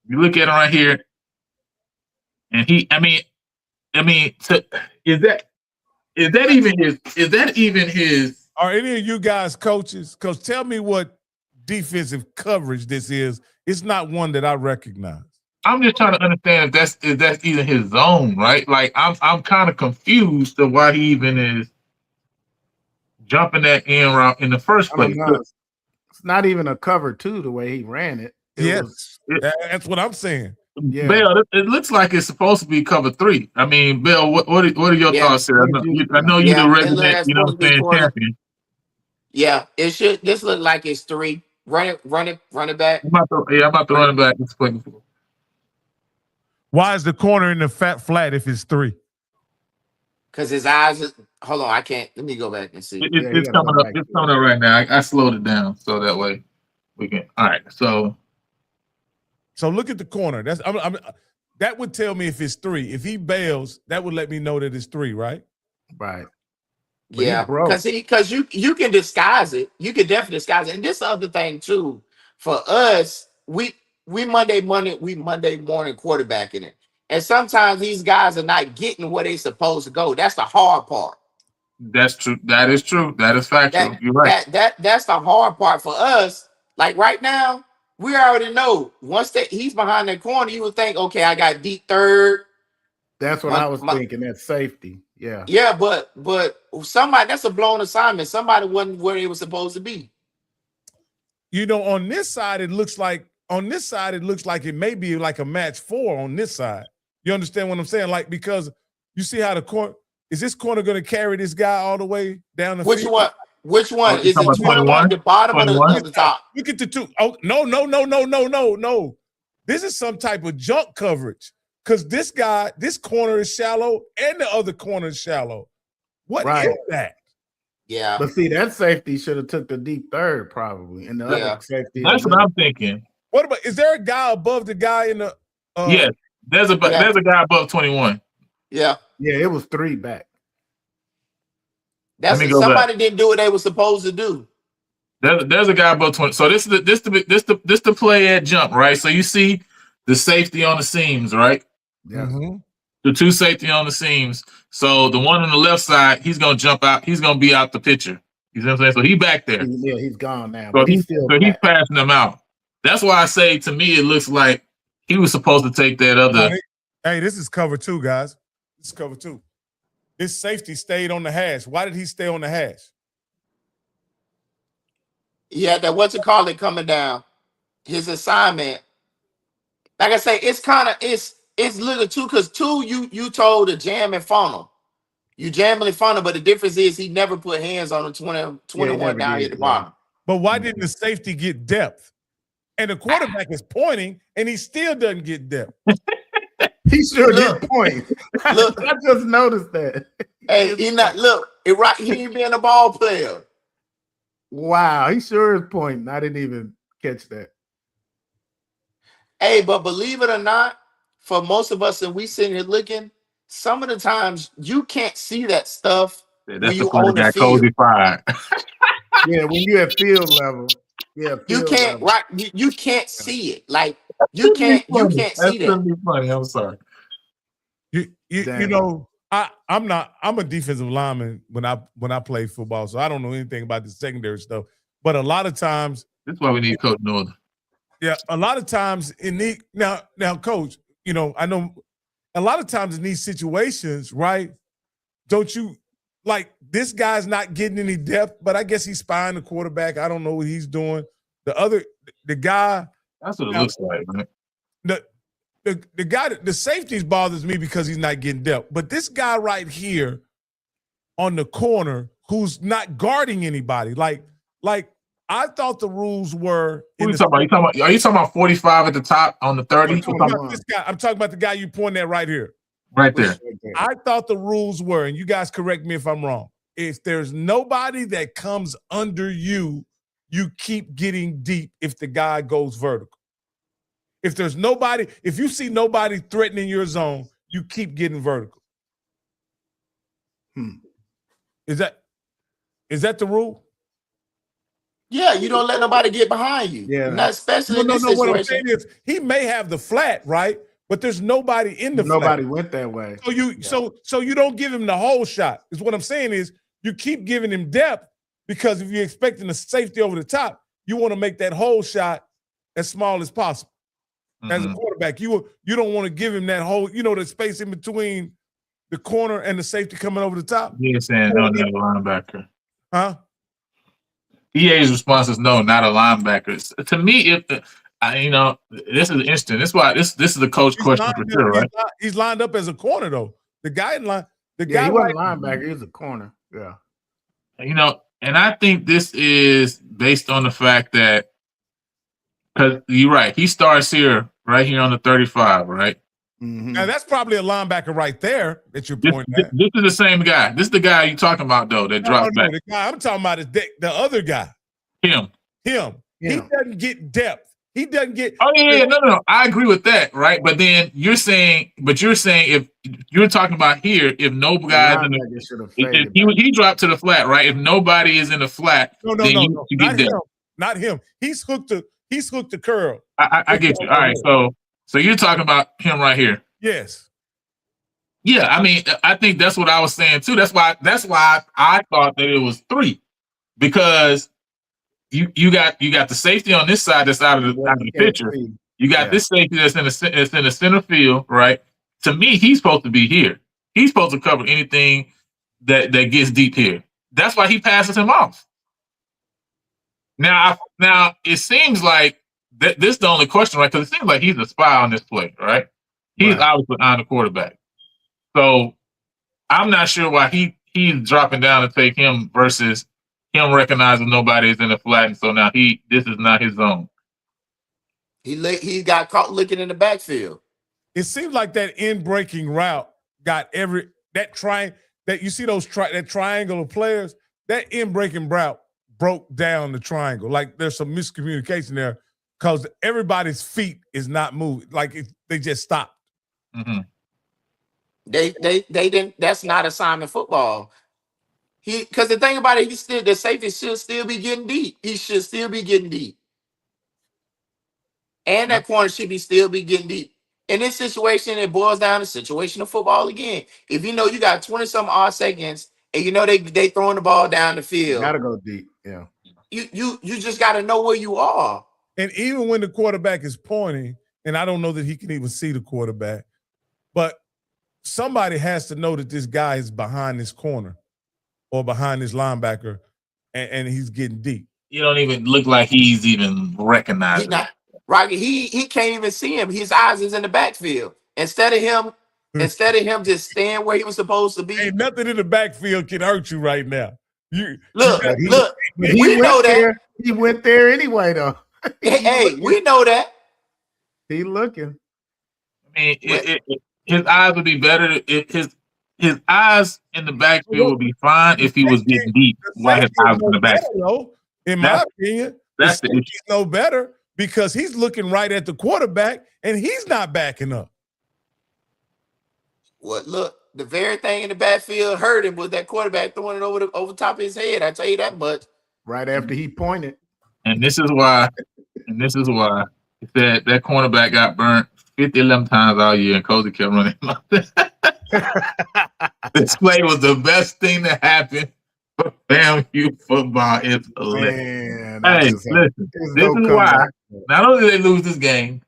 You look at him right here, and is that even his? Are any of you guys coaches? Because tell me what defensive coverage this is. It's not one that I recognize. I'm just trying to understand if that's even his zone, right? Like I'm kind of confused of why he even is jumping that end route in the first place. It's not even a cover 2 the way he ran it. That's what I'm saying. Yeah. Bell, it looks like it's supposed to be cover 3. I mean, Bell, what are your thoughts here? I know you're the resident, champion. Yeah, it should. This look like it's 3. Run it back. I'm about to run it back. Why is the corner in the flat if it's 3? Because his eyes. Hold on, I can't. Let me go back and see. It's coming up. It's coming up right now. I slowed it down so that way we can. All right, so look at the corner. That would tell me if it's 3. If he bails, that would let me know that it's 3, right? Right. But yeah, because you can disguise it. You can definitely disguise it. And this other thing too, for us, we Monday morning quarterbacking it. And sometimes these guys are not getting where they supposed to go. That's the hard part. That's true. That is true. That is factual. You're right. That's the hard part for us. Like right now, we already know once he's behind that corner, you would think, okay, I got deep third. That's what I was thinking. That's safety. Yeah. Yeah, but somebody, that's a blown assignment. Somebody wasn't where they were supposed to be. On this side, it looks like it may be like a match 4 on this side. You understand what I'm saying? Like, because you see how is this corner going to carry this guy all the way down the field? Which one? Is it 21, the bottom or the top? Look at the 2. Oh, no. This is some type of junk coverage. Because this corner is shallow and the other corner is shallow. What is that? Yeah. But see, that safety should have took the deep third probably. And the other safety. That's what I'm thinking. What about, is there a guy above the guy in the yes, there's a guy above 21. Yeah. Yeah, it was 3 back. That's somebody didn't do what they were supposed to do. There's a guy above 20. So this the play at jump, right? So you see the safety on the seams, right? Yeah. Mm-hmm. The 2 safety on the seams. So the one on the left side, he's gonna jump out. He's gonna be out the picture. You see what I'm saying? So he back there. Yeah, he's gone now. So he's passing them out. That's why I say, to me, it looks like he was supposed to take that other. Hey, this is cover 2, guys. This is cover 2. This safety stayed on the hash. Why did he stay on the hash? Yeah, that coming down. His assignment. Like I say, it's little too, because 2, you told to jam and funnel. You jam and funnel, but the difference is he never put hands on the 21 down here at the bottom. But why didn't the safety get depth? And the quarterback is pointing, and he still doesn't get depth. He sure did point. Look, I just noticed that. Hey, he ain't being a ball player. Wow, he sure is pointing. I didn't even catch that. Hey, but believe it or not, for most of us, and we sitting here looking, some of the times you can't see that stuff when you own the field. Yeah, when you at field level. Yeah, you can't you can't see it. Like you can't see that. That's gonna be funny. I'm sorry. I'm a defensive lineman when I play football, so I don't know anything about the secondary stuff. But a lot of times, that's why we need Coach Northern. Yeah, a lot of times now, Coach, I know a lot of times in these situations, right? Don't you like this guy's not getting any depth, but I guess he's spying the quarterback. I don't know what he's doing. The guy. That's what it looks like, man. The guy, the safeties bothers me because he's not getting depth. But this guy right here on the corner who's not guarding anybody, like I thought the rules were. Are you talking about 45 at the top on the 30? I'm talking about the guy you pointing at right here. Right there. I thought the rules were, and you guys correct me if I'm wrong, if there's nobody that comes under you, you keep getting deep if the guy goes vertical. If there's nobody, if you see nobody threatening your zone, you keep getting vertical. Is that the rule? Yeah, you don't let nobody get behind you. Yeah. Not especially in this No. What I'm situation. saying is he may have the flat, right? But there's nobody in the Nobody flat. went that way. So you don't give him the whole shot. Is what I'm saying is you keep giving him depth because if you're expecting a safety over the top, you want to make that whole shot as small as possible. As a quarterback, you don't want to give him that whole, the space in between the corner and the safety coming over the top. He's saying no, not a linebacker. Huh? EA's response is no, not a linebacker. To me, this is interesting. This is why this is the coach question for sure, right? He's lined up as a corner though. The guy He wasn't a linebacker. He was a corner. Yeah. And I think this is based on the fact that because you're right, he starts here right here on the 35, right? Now that's probably a linebacker right there that you're pointing at. This is the same guy. This is the guy you're talking about though that dropped back. The guy I'm talking about is the other guy. Him. He doesn't get depth. He doesn't get. Oh yeah, no. I agree with that, right? But then you're saying if you're talking about here, if no guys in the, he dropped to the flat, right? If nobody is in the flat, no, you get depth. Not him. He's hooked the curl. I get you. All right, so you're talking about him right here. Yes. Yeah, I mean, I think that's what I was saying too. That's why I thought that it was 3, because you got the safety on this side that's out of the picture. You got this safety that's in the center field, right? To me, he's supposed to be here. He's supposed to cover anything that gets deep here. That's why he passes him off. Now it seems like this is the only question, right? Because it seems like he's a spy on this play, right? He's obviously on the quarterback. So I'm not sure why he's dropping down to take him versus him recognizing nobody is in the flat, and so now this is not his zone. He got caught looking in the backfield. It seems like that in-breaking route got that you see that triangle of players, that in-breaking route broke down the triangle. Like there's some miscommunication there because everybody's feet is not moving. Like they just stopped. Mm-hmm. They didn't. That's not assignment football. Because the thing about it, the safety should still be getting deep. He should still be getting deep, and that corner should still be getting deep. In this situation, it boils down to situational football again. If you know you got 20-some odd seconds, and you know they throwing the ball down the field, gotta go deep. Yeah, you just got to know where you are. And even when the quarterback is pointing, and I don't know that he can even see the quarterback, but somebody has to know that this guy is behind this corner or behind this linebacker, and he's getting deep. You don't even look like he's even recognizing. Rocky, he can't even see him. His eyes is in the backfield. Instead of him just staying where he was supposed to be. Ain't nothing in the backfield can hurt you right now. Look. We know that. He went there anyway, though. Hey, we know that. He looking. I mean, his eyes would be better if his eyes in the backfield would be fine if he was getting deep while his eyes in the backfield. In my opinion, that's the issue. He's no better because he's looking right at the quarterback and he's not backing up. Well, look, the very thing in the backfield hurt him was that quarterback throwing it over top of his head. I tell you that much. Right after he pointed. And this is why he said that cornerback got burnt 11 times all year, and Cozy kept running. This play was the best thing that happened for FAMU football. It's hilarious. Hey, listen, this is why not only did they lose this game,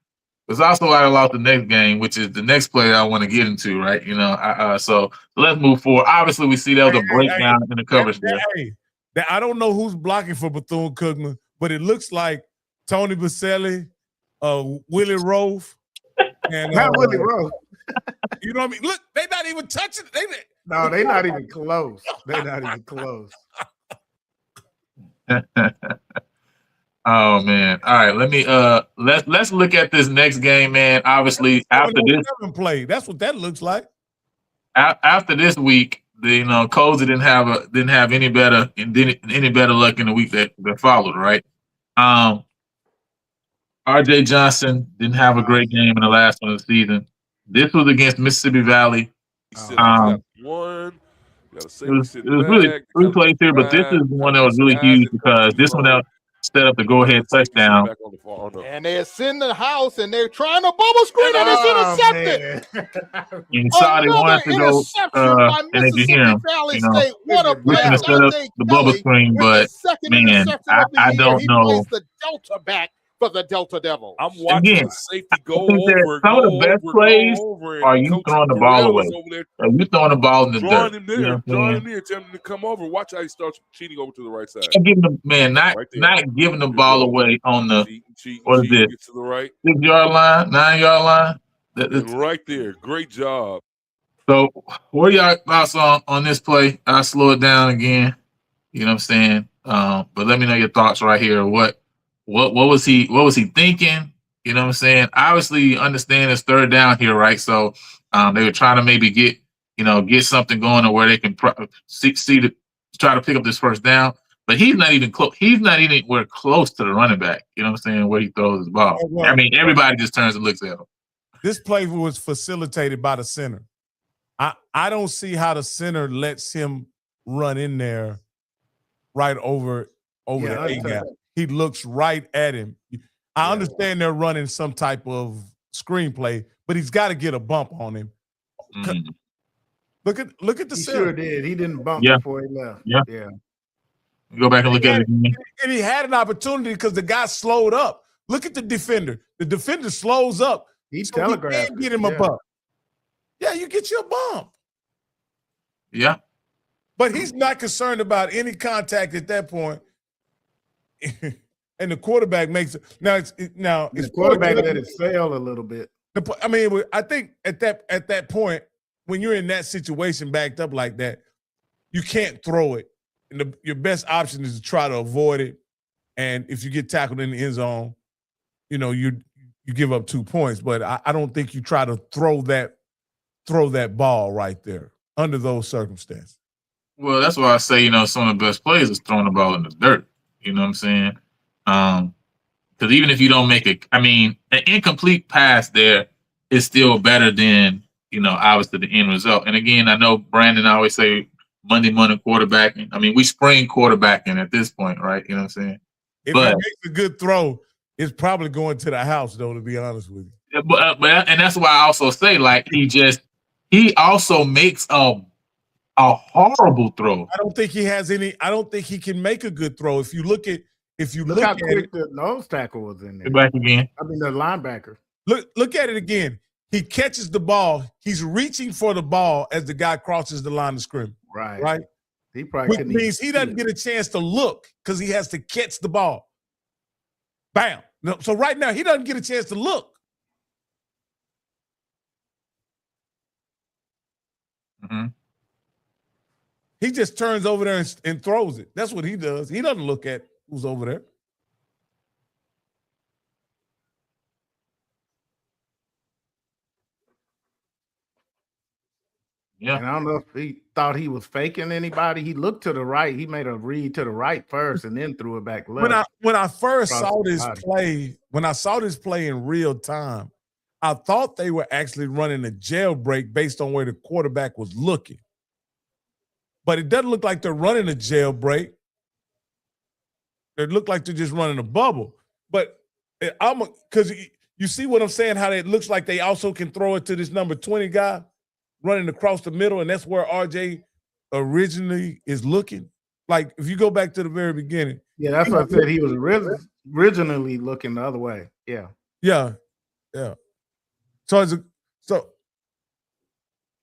it's also why they lost the next game, which is the next play I want to get into, right? So let's move forward. Obviously, we see that was a breakdown in the coverage there. I don't know who's blocking for Bethune-Cookman, but it looks like Tony Baselli, Willie Rove, and not Willie Rove. You know what I mean? Look, they're not even touching it. No, they're not even close. They're not even close. Oh man! All right, let me let's look at this next game, man. Obviously, after this play, that's what that looks like. After this week, Cozy didn't have any better luck in the week that followed, right? RJ Johnson didn't have a great game in the last one of the season. This was against Mississippi Valley. He got one. Got a safety It sitting was really back. 3 plays here, but this is the one that was really huge because this one out set up the go-ahead touchdown. And they're sitting in the house and they're trying to bubble screen and it's intercepted. You saw they wanted to go, and they could hear him. Valley You know, State. What a we play. can set up the bubble screen, but man, I don't know. He plays the Delta back for the Delta Devils. I'm watching the safety go over. Some of the best plays are you throwing the ball away. Are you throwing the ball in the drawing dirt? him near, drawing him near, telling him to come over. Watch how he starts cheating over to the right side. Giving the man, not giving the ball away on the what is this? To the right, 6-yard line, 9-yard line. And right there, great job. So, what are y'all thoughts on this play? I'll slow it down again. You know what I'm saying? But let me know your thoughts right here. What was he thinking? You know what I'm saying? Obviously, you understand it's third down here, right? So they were trying to maybe get something going to where they can try to pick up this first down. But he's not even close. He's not anywhere close to the running back. You know what I'm saying? Where he throws his ball. I mean, everybody just turns and looks at him. This play was facilitated by the center. I don't see how the center lets him run in there right over the A-gap. He looks right at him. I understand they're running some type of screenplay, but he's got to get a bump on him. Mm-hmm. Look at the center. He sure did. He didn't bump before he left. Yeah. Go back and look at it again. And he had an opportunity because the guy slowed up. Look at the defender. The defender slows up. He telegraphed. He can't get him a bump. Yeah, you get you a bump. Yeah. But he's not concerned about any contact at that point. And the quarterback makes it. Now the quarterback let it sail a little bit. I mean, I think at that point, when you're in that situation backed up like that, you can't throw it. And your best option is to try to avoid it. And if you get tackled in the end zone, you give up 2 points. But I don't think you try to throw that ball right there under those circumstances. Well, that's why I say, some of the best plays is throwing the ball in the dirt. You know what I'm saying? Because even if you don't make it, I mean, an incomplete pass there is still better than, obviously the end result. And again, I know Brandon always say Monday morning quarterbacking. I mean, we spring quarterbacking at this point, right? You know what I'm saying? If he makes a good throw, it's probably going to the house, though, to be honest with you. But and that's why I also say, like, he also makes a horrible throw. I don't think he has any. I don't think he can make a good throw. If you look at how quick the nose tackle was in there. Back again. I mean, the linebacker. Look at it again. He catches the ball. He's reaching for the ball as the guy crosses the line of scrimmage. Right. He probably which means he doesn't get a chance to look because he has to catch the ball. Bam. No, so right now he doesn't get a chance to look. Mm-hmm. He just turns over there and throws it. That's what he does. He doesn't look at who's over there. Yeah. And I don't know if he thought he was faking anybody. He looked to the right. He made a read to the right first and then threw it back left. When I first saw this play, in real time, I thought they were actually running a jailbreak based on where the quarterback was looking. But it doesn't look like they're running a jailbreak. It looked like they're just running a bubble. But because you see what I'm saying, how it looks like they also can throw it to this number 20 guy running across the middle, and that's where RJ originally is looking. Like, if you go back to the very beginning. Yeah, that's what I said. He was originally looking the other way. Yeah. Yeah. So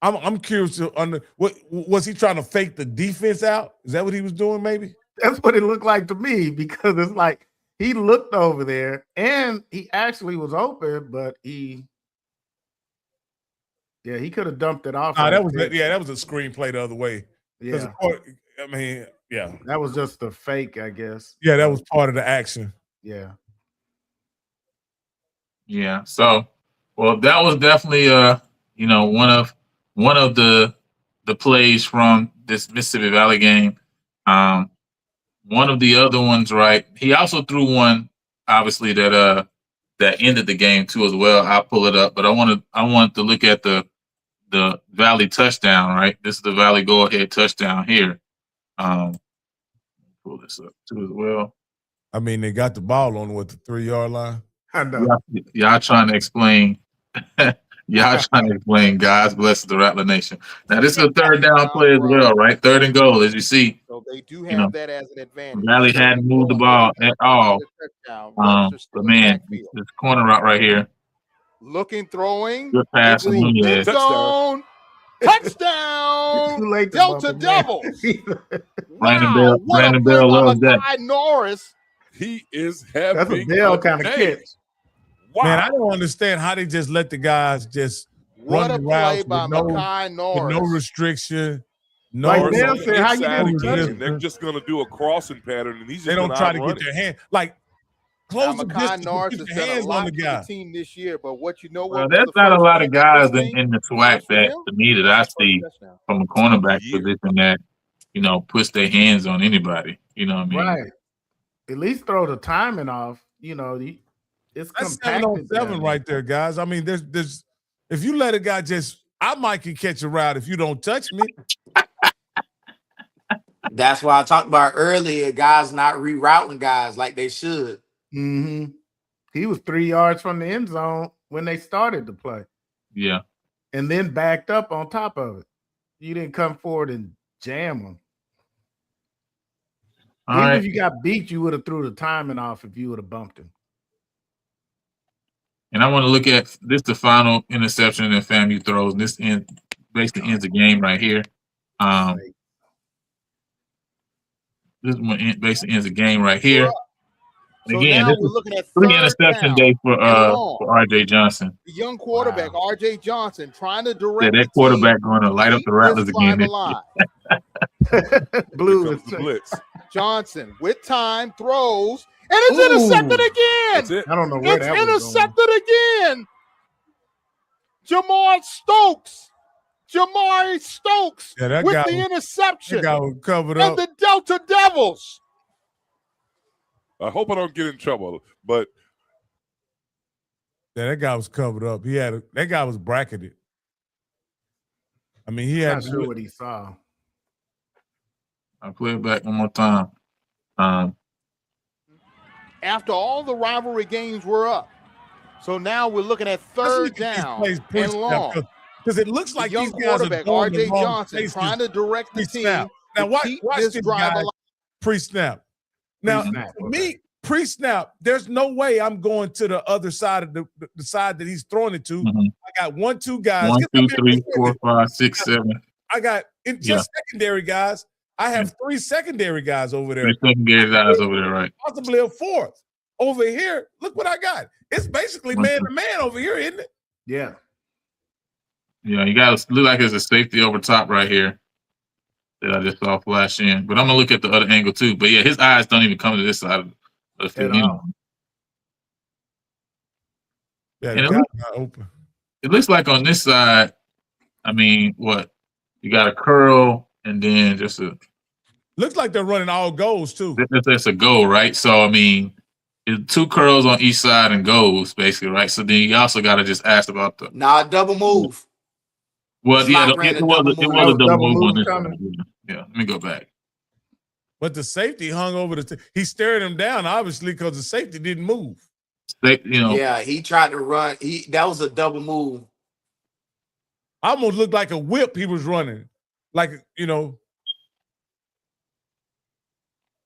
I'm curious to what was he trying to fake the defense out? Is that what he was doing? Maybe that's what it looked like to me, because it's like he looked over there and he actually was open, but he could have dumped it off. That was a screenplay the other way. Yeah, that was just a fake, I guess. Yeah, that was part of the action. Yeah. So, well, that was definitely one of the plays from this Mississippi Valley game. one of the other ones, right? He also threw one, obviously that ended the game too as well. I'll pull it up, but I wanted to look at the Valley touchdown, right? This is the Valley go ahead touchdown here. Pull this up too as well. I mean, they got the ball on what, the 3-yard line? I know. Y'all trying to explain. Y'all trying to explain God's bless the Rattler Nation. Now this is a third down play as well, right? 3rd and goal, as you see. So they do have that as an advantage. Valley hadn't moved the ball at all. But man, this corner route right here. Looking, throwing. Good pass from Nunez. Touchdown. Touchdown. Too late to Delta bump him, Devils. Brandon Bell loves that. Norris. He is having That's a Bell kind of catch. Wow. Man, I don't understand how they just let the guys just What run a the play routes by with no, Makai Norris. with no restriction. No, Like Norris Bell on the said, how you inside gonna again, touch and they're just going to do a crossing pattern, and he's just they don't gonna try to outrun get it. their hand. Like, close the Makai distance, Norris put has your done a hands on lot the for the guy. team this year, but what you know Well, what? there's not a lot of guys in the SWAC that, to me, that I see touchdown. from a cornerback position that, puts their hands on anybody. You know what I mean? Right. At least throw the timing off. It's That's compacted 7-on-7 right there, guys. I mean, there's if you let a guy I might can catch a route if you don't touch me. That's why I talked about earlier. Guys not rerouting guys like they should. Mm-hmm. He was 3 yards from the end zone when they started the play. Yeah. And then backed up on top of it. You didn't come forward and jam him. Even if you got beat, you would have threw the timing off if you would have bumped him. And I want to look at this, the final interception that FAMU throws. And this basically ends the game right here. This one basically ends the game right here. And So again, now this we're is looking at 3 third interception down day for and R.J. Johnson. The young quarterback, R.J. Johnson, trying to Yeah, direct that the quarterback team going to light up the Rattlers this again. drive alive. Blue Here is comes the blitz. Johnson with time throws, and it's intercepted again. That's it. I don't know where It's that was intercepted again. Jamari Stokes Yeah, that with guy the was- interception. That guy was covered And up. the Delta Devils. I hope I don't get in trouble, but Yeah, that guy was covered up. That guy was bracketed. I mean, he I'm had not sure what he saw. I'll play it back one more time. After all the rivalry games were up. So now we're looking at third down and long. Because it looks like The young these guys are quarterback, going the R.J. wrong Johnson, places trying to direct the team. pre-snap. Now, watch this this drive guy alive. pre-snap. Now, Pre-snap, for okay. me, pre-snap, there's no way I'm going to the other side of the side that he's throwing it to. Mhm. I got 1, 2 guys. 1, Get 2, up here, 3, look at 4, me. 5, 6, 7. I got just secondary guys. I have 3 secondary guys over there. 3 secondary guys over there, right? Possibly a 4th. Over here, look what I got. It's basically man to man over here, isn't it? Yeah. Yeah, you got to look like there's a safety over top right here that I just saw flash in. But I'm going to look at the other angle too. But yeah, his eyes don't even come to this side of the field. At all. Yeah, And the it guy's not open. It looks like on this side, I mean, what? You got a curl and then just a. Looks like they're running all goals too. That's a goal, right? So, I mean, it's 2 curls on each side and goals, basically, right? So then you also got to just ask about the. Nah, double move. Well, yeah, Slot ran it a was double a move. double Double move on move this coming. side. Yeah, let me go back. But the safety hung over he stared him down, obviously, because the safety didn't move. Yeah, he tried to run. That was a double move. Almost looked like a whip he was running. Like,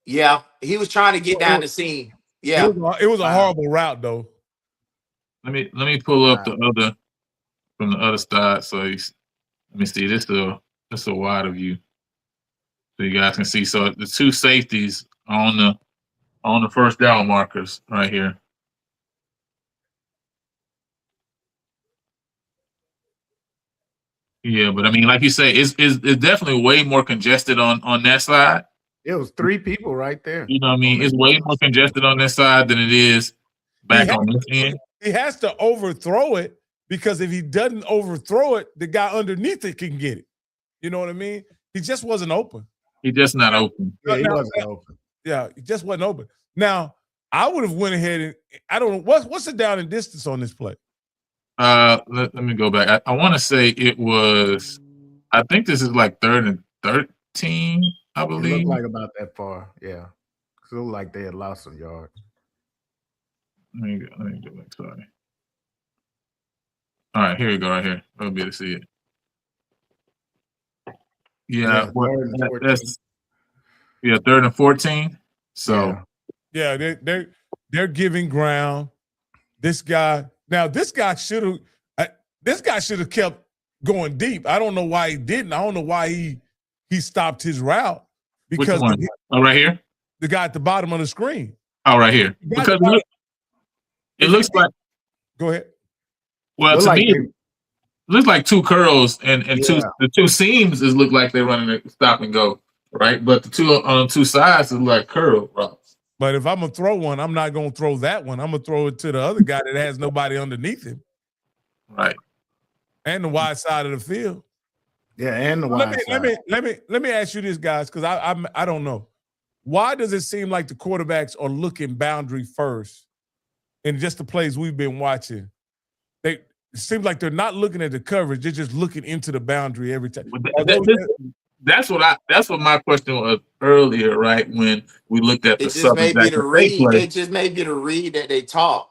Yeah, he was trying to get down the seam. Yeah, it was a horrible route, though. Let me pull up the other from the other side. So let me see. This is a wider view, so you guys can see. So the 2 safeties on the first down markers right here. Yeah, but I mean, like you say, it's definitely way more congested on that side. It was 3 people right there. You know what I mean? It's way more congested on this side than it is back on this end. He has to overthrow it because if he doesn't overthrow it, the guy underneath it can get it. You know what I mean? He just wasn't open. He's just not open. Yeah, he wasn't open. Yeah, it just wasn't open. Now, I would have went ahead and I don't know what's the down and distance on this play. Let me go back. I want to say it was. I think this is like 3rd and 13. I It believe. looked like about that far. Yeah. It looked like they had lost some yards. Let me go back. Sorry. All right, here you go. Right here. I'll be able to see it. Yeah, that's 3rd and 14. So yeah, they're giving ground. This guy should have kept going deep. I don't know why he didn't. I don't know why he stopped his route because which one? Right here. The guy at the bottom of the screen. Oh, right here. Because it looks like. Go ahead. Well, to me, it looks like 2 curls and the 2 seams look like they're running a stop and go, right? But the 2 on 2 sides is like curl routes. But if I'm gonna throw one, I'm not gonna throw that one. I'm gonna throw it to the other guy that has nobody underneath him. Right. And the wide side of the field. Yeah, and the wide side. Let me ask you this, guys, because I don't know. Why does it seem like the quarterbacks are looking boundary first in just the plays we've been watching? It seems like they're not looking at the coverage; they're just looking into the boundary every time. That's what my question was earlier, right? When we looked at the Southern It just may be the read that they taught.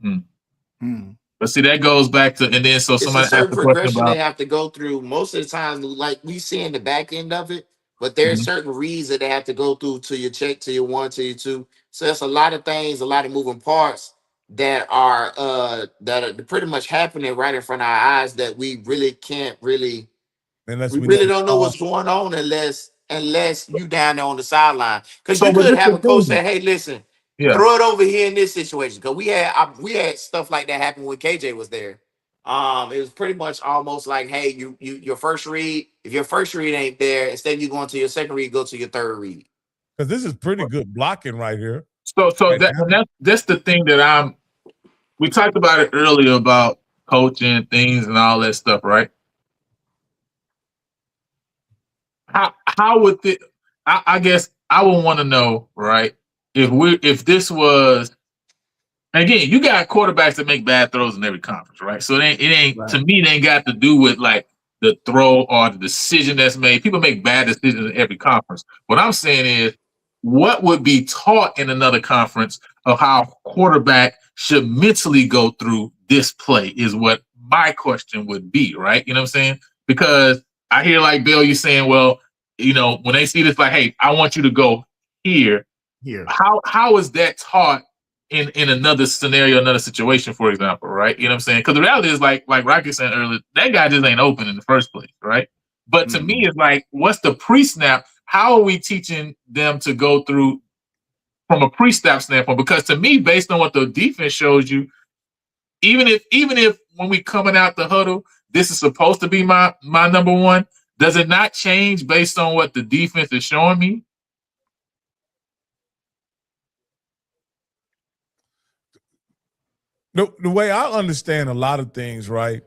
But see, that goes back to, and then so somebody asked the progression about, they have to go through. Most of the time, like we see in the back end of it, but there's certain reads that they have to go through to your check, to your 1, to your 2. So there's a lot of things, a lot of moving parts that are pretty much happening right in front of our eyes that we really can't really. We really don't know what's going on unless you down there on the sideline. Because you could have a coach say, "Hey, listen, throw it over here in this situation." Because we had stuff like that happen when KJ was there. It was pretty much almost like, "Hey, your first read. If your first read ain't there, instead of you going to your second read, go to your third read." Because this is pretty good blocking right here. So that's the thing that we talked about it earlier about coaching things and all that stuff, right? How would it? I guess I would want to know, right? If this was, again, you got quarterbacks that make bad throws in every conference, right? So it ain't right. To me, it ain't got to do with like the throw or the decision that's made. People make bad decisions in every conference. What I'm saying is, what would be taught in another conference of how quarterback should mentally go through this play is what my question would be, right? You know what I'm saying? Because I hear like Bill, you saying, well, you know, when they see this, like, hey, I want you to go here. How is that taught in another scenario, another situation, for example, right? You know what I'm saying? Because the reality is, like Rocky said earlier, that guy just ain't open in the first place, right? But to me, it's like, what's the pre-snap? How are we teaching them to go through from a pre-snap standpoint? Because to me, based on what the defense shows you, even if when we coming out the huddle, this is supposed to be my number one, does it not change based on what the defense is showing me? The way I understand a lot of things, right,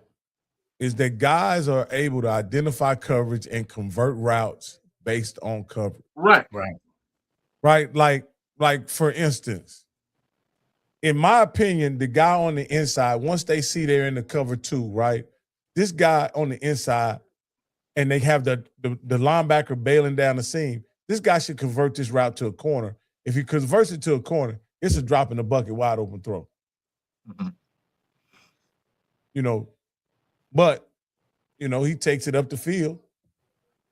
is that guys are able to identify coverage and convert routes based on coverage. Right. Like for instance, in my opinion, the guy on the inside, once they see they're in the cover 2, right, this guy on the inside, and they have the linebacker bailing down the seam, this guy should convert this route to a corner. If he converts it to a corner, it's a drop in the bucket, wide open throw. Mm-hmm. You know, but, you know, he takes it up the field,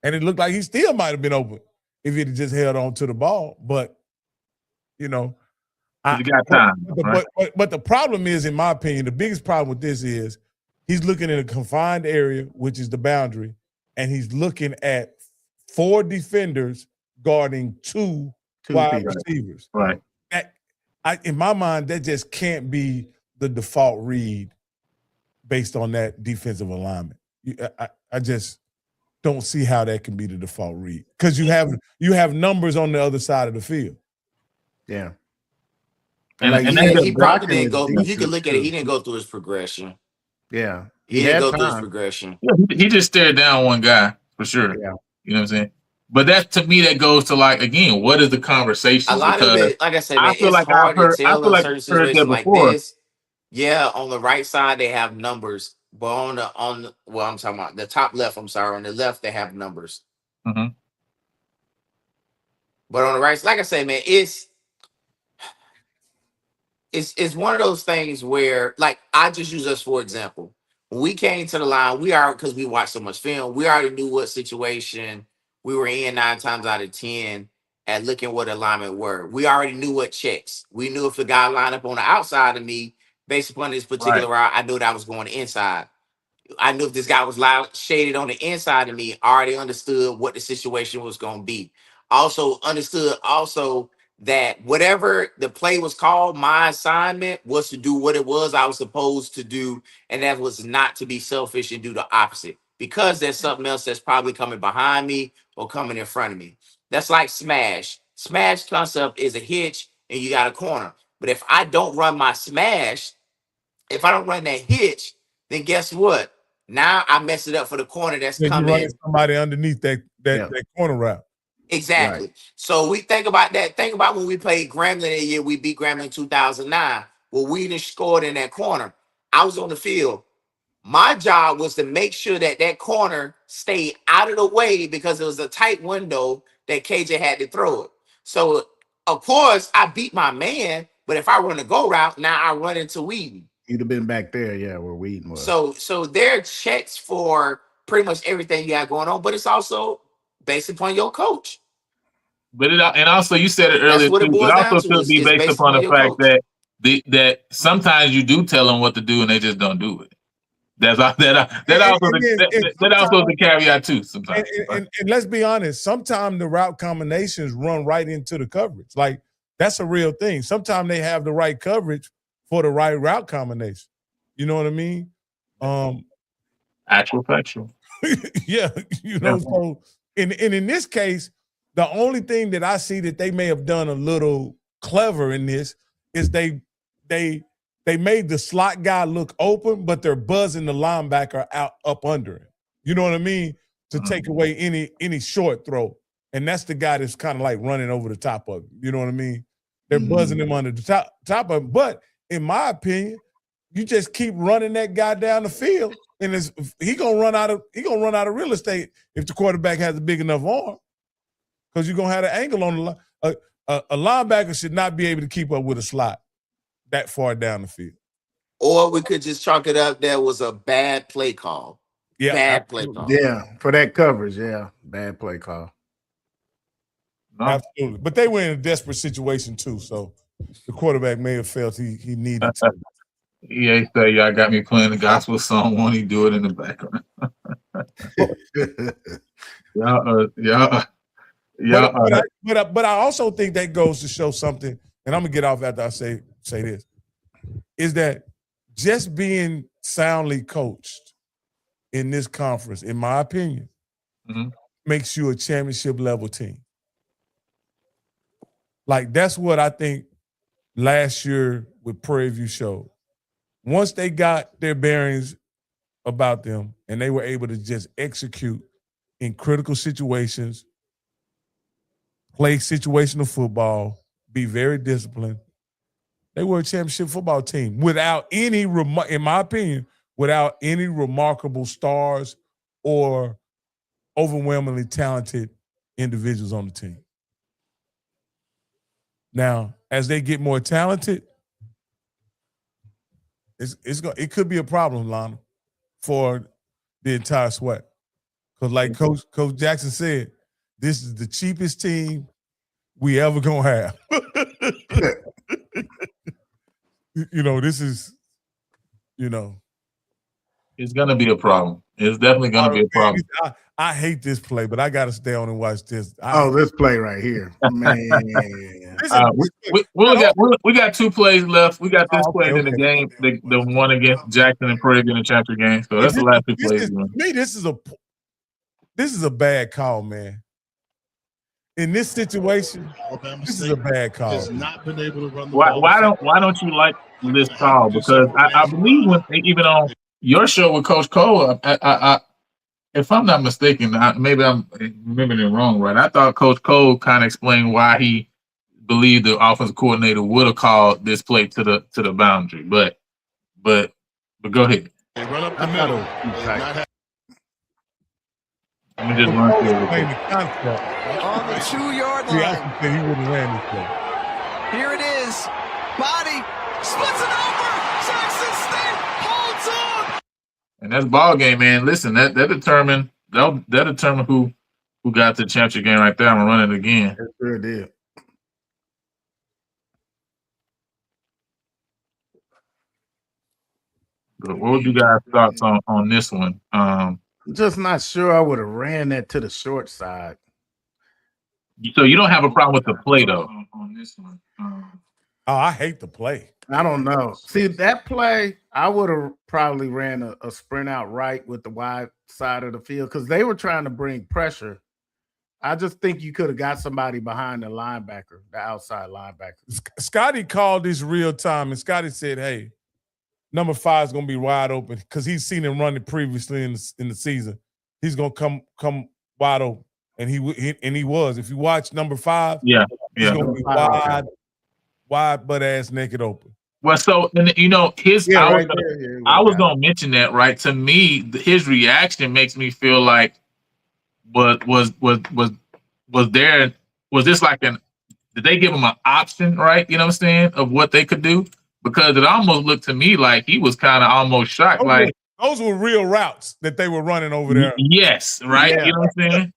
and it looked like he still might have been open if he'd just held on to the ball. But, you know, you got time. But the problem is, in my opinion, the biggest problem with this is he's looking in a confined area, which is the boundary, and he's looking at 4 defenders guarding 2 wide receivers. Right. In my mind, that just can't be the default read based on that defensive alignment. I just don't see how that can be the default read, because you have numbers on the other side of the field. Yeah. And he probably didn't go. If you could look at it, he didn't go through his progression. Yeah. He didn't go through his progression. Yeah, he just stared down one guy. for sure. Yeah. You know what I'm saying? But that to me, that goes to like again, what is the conversation? A lot of Because it, like I said, I man, feel it's like I've hard to heard, I tell feel in like certain I've heard that situations like before. this. Yeah, on the right side they have numbers, but well, I'm talking about the top left. I'm sorry, on the left they have numbers, Mm-hmm. but on the right, like I say, man, it's one of those things where, like, I just use us for example. When we came to the line, because we watched so much film, we already knew what situation we were in 9 times out of 10 at looking what alignment were. We already knew what checks. We knew if the guy lined up on the outside of me, based upon this particular route, I knew that I was going inside. I knew if this guy was loud shaded on the inside of me, I already understood what the situation was going to be. Also understood that whatever the play was called, my assignment was to do what it was I was supposed to do, and that was not to be selfish and do the opposite, because there's something else that's probably coming behind me or coming in front of me. That's like smash. Smash concept is a hitch and you got a corner. But if I don't run my smash, if I don't run that hitch, then guess what? Now I mess it up for the corner that's Then you coming. running somebody underneath that corner route. Exactly. Right. So we think about that. Think about when we played Grambling that year. We beat Grambling in 2009. Well, we didn't scored in that corner. I was on the field. My job was to make sure that corner stayed out of the way, because it was a tight window that KJ had to throw it. So, of course, I beat my man. But if I run a go route, now I run into Whedon. You'd have been back there, yeah, where Whedon was. So there are checks for pretty much everything you got going on, but it's also based upon your coach. But and also you said it earlier What it too. boils It down also to could is be based based upon upon the your fact coach. that sometimes you do tell them what to do and they just don't do it. That also the caveat too. Sometimes, and let's be honest, sometimes the route combinations run right into the coverage. Like, that's a real thing. Sometimes they have the right coverage for the right route combination. You know what I mean? Actual factual. Yeah, you know. So in this case, the only thing that I see that they may have done a little clever in this is they made the slot guy look open, but they're buzzing the linebacker up under him. You know what I mean? To take away any short throw. And that's the guy that's kind of like running over the top of him. You know what I mean? They're buzzing him under the top of him. But in my opinion, you just keep running that guy down the field, and he gonna run out of real estate if the quarterback has a big enough arm, because you're gonna have an angle on the line. A linebacker should not be able to keep up with a slot that far down the field. Or we could just chalk it up. There was a bad play call. Yeah, bad play call. Yeah, for that coverage, yeah, bad play call. Absolutely. But they were in a desperate situation too, so the quarterback may have felt he needed to. Yeah, he said, y'all got me playing the gospel song. Won't he do it in the background? But I also think that goes to show something, and I'm gonna get off after I say this, is that just being soundly coached in this conference, in my opinion, makes you a championship level team. Like, that's what I think last year with Prairie View showed. Once they got their bearings about them and they were able to just execute in critical situations, play situational football, be very disciplined, they were a championship football team without any, in my opinion, without any remarkable stars or overwhelmingly talented individuals on the team. Now, as they get more talented, it could be a problem, Lana, for the entire SWAC. Because like Coach Jackson said, this is the cheapest team we ever gonna have. This is, it's gonna be a problem. It's definitely gonna be a problem. I hate this play, but I gotta stay on and watch this. This play right here, man. We got 2 plays left. We got this play in the game, the one against Jackson and Prairie in the championship game. So that's the last 2 plays. To me, this is a bad call, man. In this situation, this is a bad call. Has not been able to run the ball. Why don't you like this call? Because I believe even on your show with Coach Cole, if I'm not mistaken, maybe I'm remembering it wrong, right? I thought Coach Cole kind of explained why he believed the offensive coordinator would have called this play to the boundary, but go ahead. They run up I the thought it middle. was too They tight. not have Let me just run through it. Explain the concept. On the 2-yard See, I line. said he wouldn't have ran this play. Here it is. Body splits it over. Jackson State holds on. And that's ball game, man. Listen, that determined who got to the championship game right there. I'm gonna run it again. It sure did. But what would you guys' thoughts on this one? I'm just not sure I would have ran that to the short side. So you don't have a problem with the play though on this one. Oh, I hate the play. I don't know. See, that play, I would have probably ran a sprint out right with the wide side of the field because they were trying to bring pressure. I just think you could have got somebody behind the linebacker, the outside linebacker. Scotty called this real time, and Scotty said, hey, number 5 is going to be wide open because he's seen him running previously in the season. He's going to come wide open, and he was. If you watch number 5, yeah, he's going to be wide butt ass naked open. Well, so you know I was gonna mention that, right? To me, his reaction makes me feel like was this like did they give him an option, right? You know what I'm saying, of what they could do? Because it almost looked to me like he was kind of almost shocked. Those were real routes that they were running over there. Yes, right. Yeah. You know what I'm saying?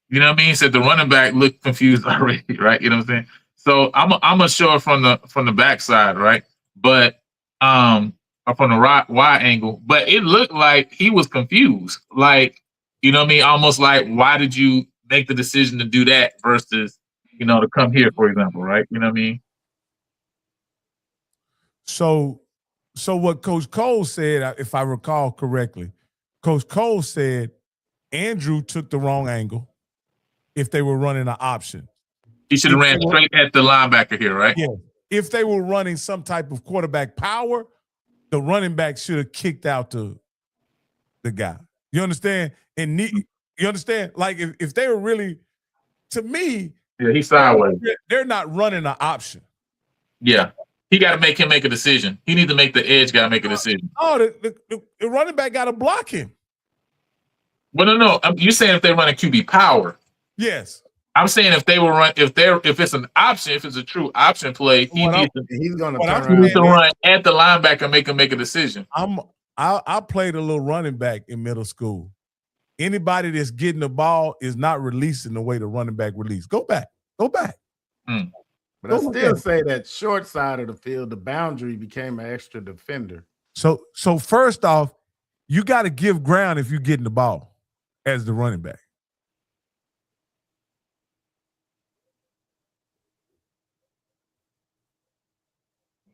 You know what I mean? Said the running back looked confused already, right? You know what I'm saying? So I'm gonna show it from the backside, right? But from the wide angle, but it looked like he was confused. Like, you know what I mean? Almost like, why did you make the decision to do that versus, you know, to come here, for example, right? You know what I mean? So what Coach Cole said, if I recall correctly, Coach Cole said Andrew took the wrong angle if they were running an option. He should have ran straight at the linebacker here, right? Yeah. If they were running some type of quarterback power, the running back should have kicked out the guy. You understand? And you understand? Like if they were really, to me, yeah, he's sideways. They're not running an option. Yeah. He got to make him make a decision. He needs to make the edge guy make a decision. Oh, the running back got to block him. Well, no. You're saying if they run a QB power. Yes. I'm saying if they will run, if it's an option, if it's a true option play, he's going to run at the linebacker and make him make a decision. I played a little running back in middle school. Anybody that's getting the ball is not releasing the way the running back release. Go back. Mm. But I still say that short side of the field, the boundary became an extra defender. So first off, you got to give ground if you're getting the ball as the running back.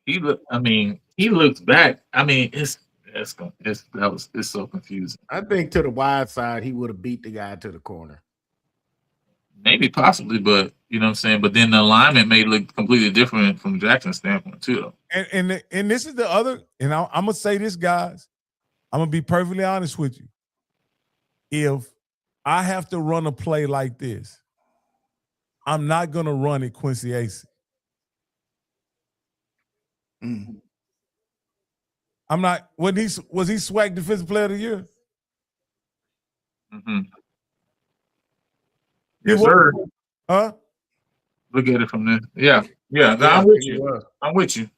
He looks back. I mean, it's so confusing. I think to the wide side, he would have beat the guy to the corner. Maybe possibly, but you know what I'm saying? But then the alignment may look completely different from Jackson's standpoint, too. And this is the other, and I'm gonna say this, guys. I'm gonna be perfectly honest with you. If I have to run a play like this, I'm not gonna run it Quincy Acey. Mm-hmm. I'm not. Was he SWAC Defensive Player of the Year? Mm-hmm. Yes, sir. Huh? Look at it from there. Yeah. No, I'm with you. I'm with you.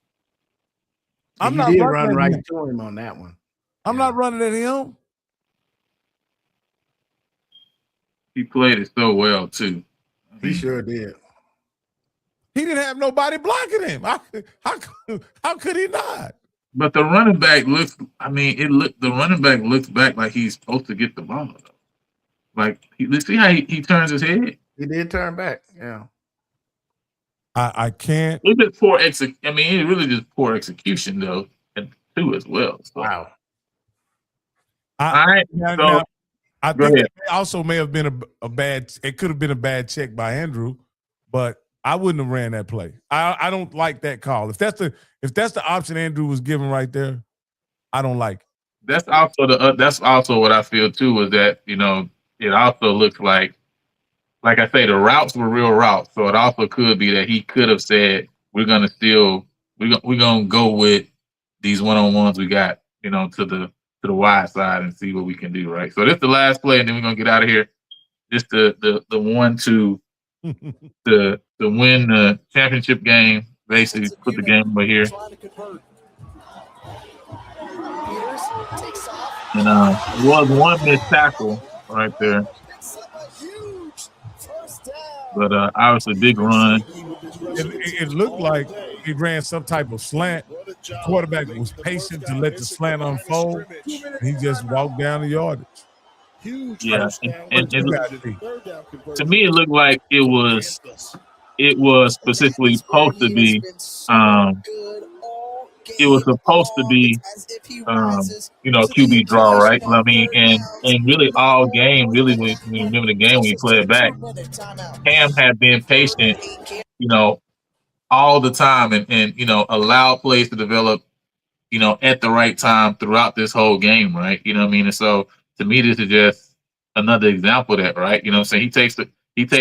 I'm not run right to him on that one. I'm not running at him. He played it so well too. He sure did. He didn't have nobody blocking him. How could he not? But the running back looks. I mean, the running back looks back like he's supposed to get the ball. Like, see how he turns his head? He did turn back, yeah. I can't. It's just poor I mean, it's really just poor execution, though, and too as well. So. Wow. All right. I think it also may have been a bad. It could have been a bad check by Andrew, but I wouldn't have ran that play. I don't like that call. If that's the option Andrew was given right there, I don't like it. that's also that's also what I feel too, is that, you know, it also looks like I say, the routes were real routes. So it also could be that he could have said, we're gonna go with these one-on-ones we got, you know, to the wide side and see what we can do, right? So this is the last play, and then we're gonna get out of here. Just the one to win the championship game, basically put the game over here. And it was one missed tackle right there. But obviously, big run. It looked like he ran some type of slant. The quarterback was patient to let the slant unfold. And he just walked down the yardage. Yeah, and to me, it looked like it was specifically supposed to be. It was supposed to be, you know, QB draw, right? I mean, and really all game, really, when you remember the game when you play it back, Cam had been patient, you know, all the time, and you know, allowed plays to develop, you know, at the right time throughout this whole game, right? You know what I mean? And so, to me, this is just another example of that, right? You know what I'm saying? He takes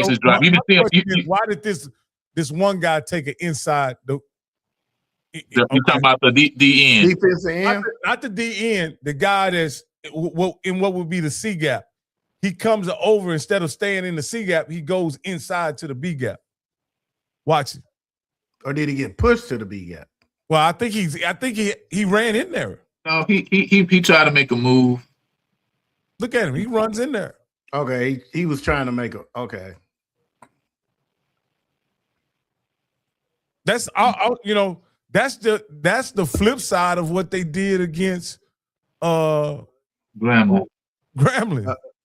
his drive. You can see him. Why did this one guy take an inside? You're talking about the D end. Defensive end? Not the D end. The guy that's in what would be the C gap. He comes over, instead of staying in the C gap, he goes inside to the B gap. Watch it. Or did he get pushed to the B gap? Well, I think he ran in there. No, he tried to make a move. Look at him. He runs in there. Okay, he was trying to make a okay. That's you know, that's the flip side of what they did against Grambling.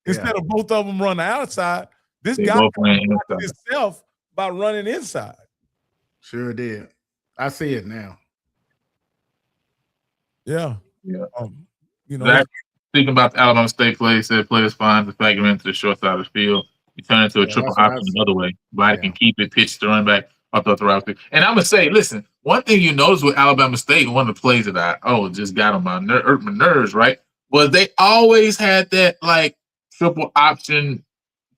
Instead of both of them running outside, this They guy both ran inside. himself by running inside. Sure did. I see it now. Yeah. Yeah. You know, Zach, speaking about the Alabama State play, he said players find the faggot into the short side of the field. You turn into a triple option the other way. Body can keep it, pitch the run back up the route. And I'm gonna say, listen, one thing you notice with Alabama State, one of the plays that just got on my nerves, right? Was they always had that like triple option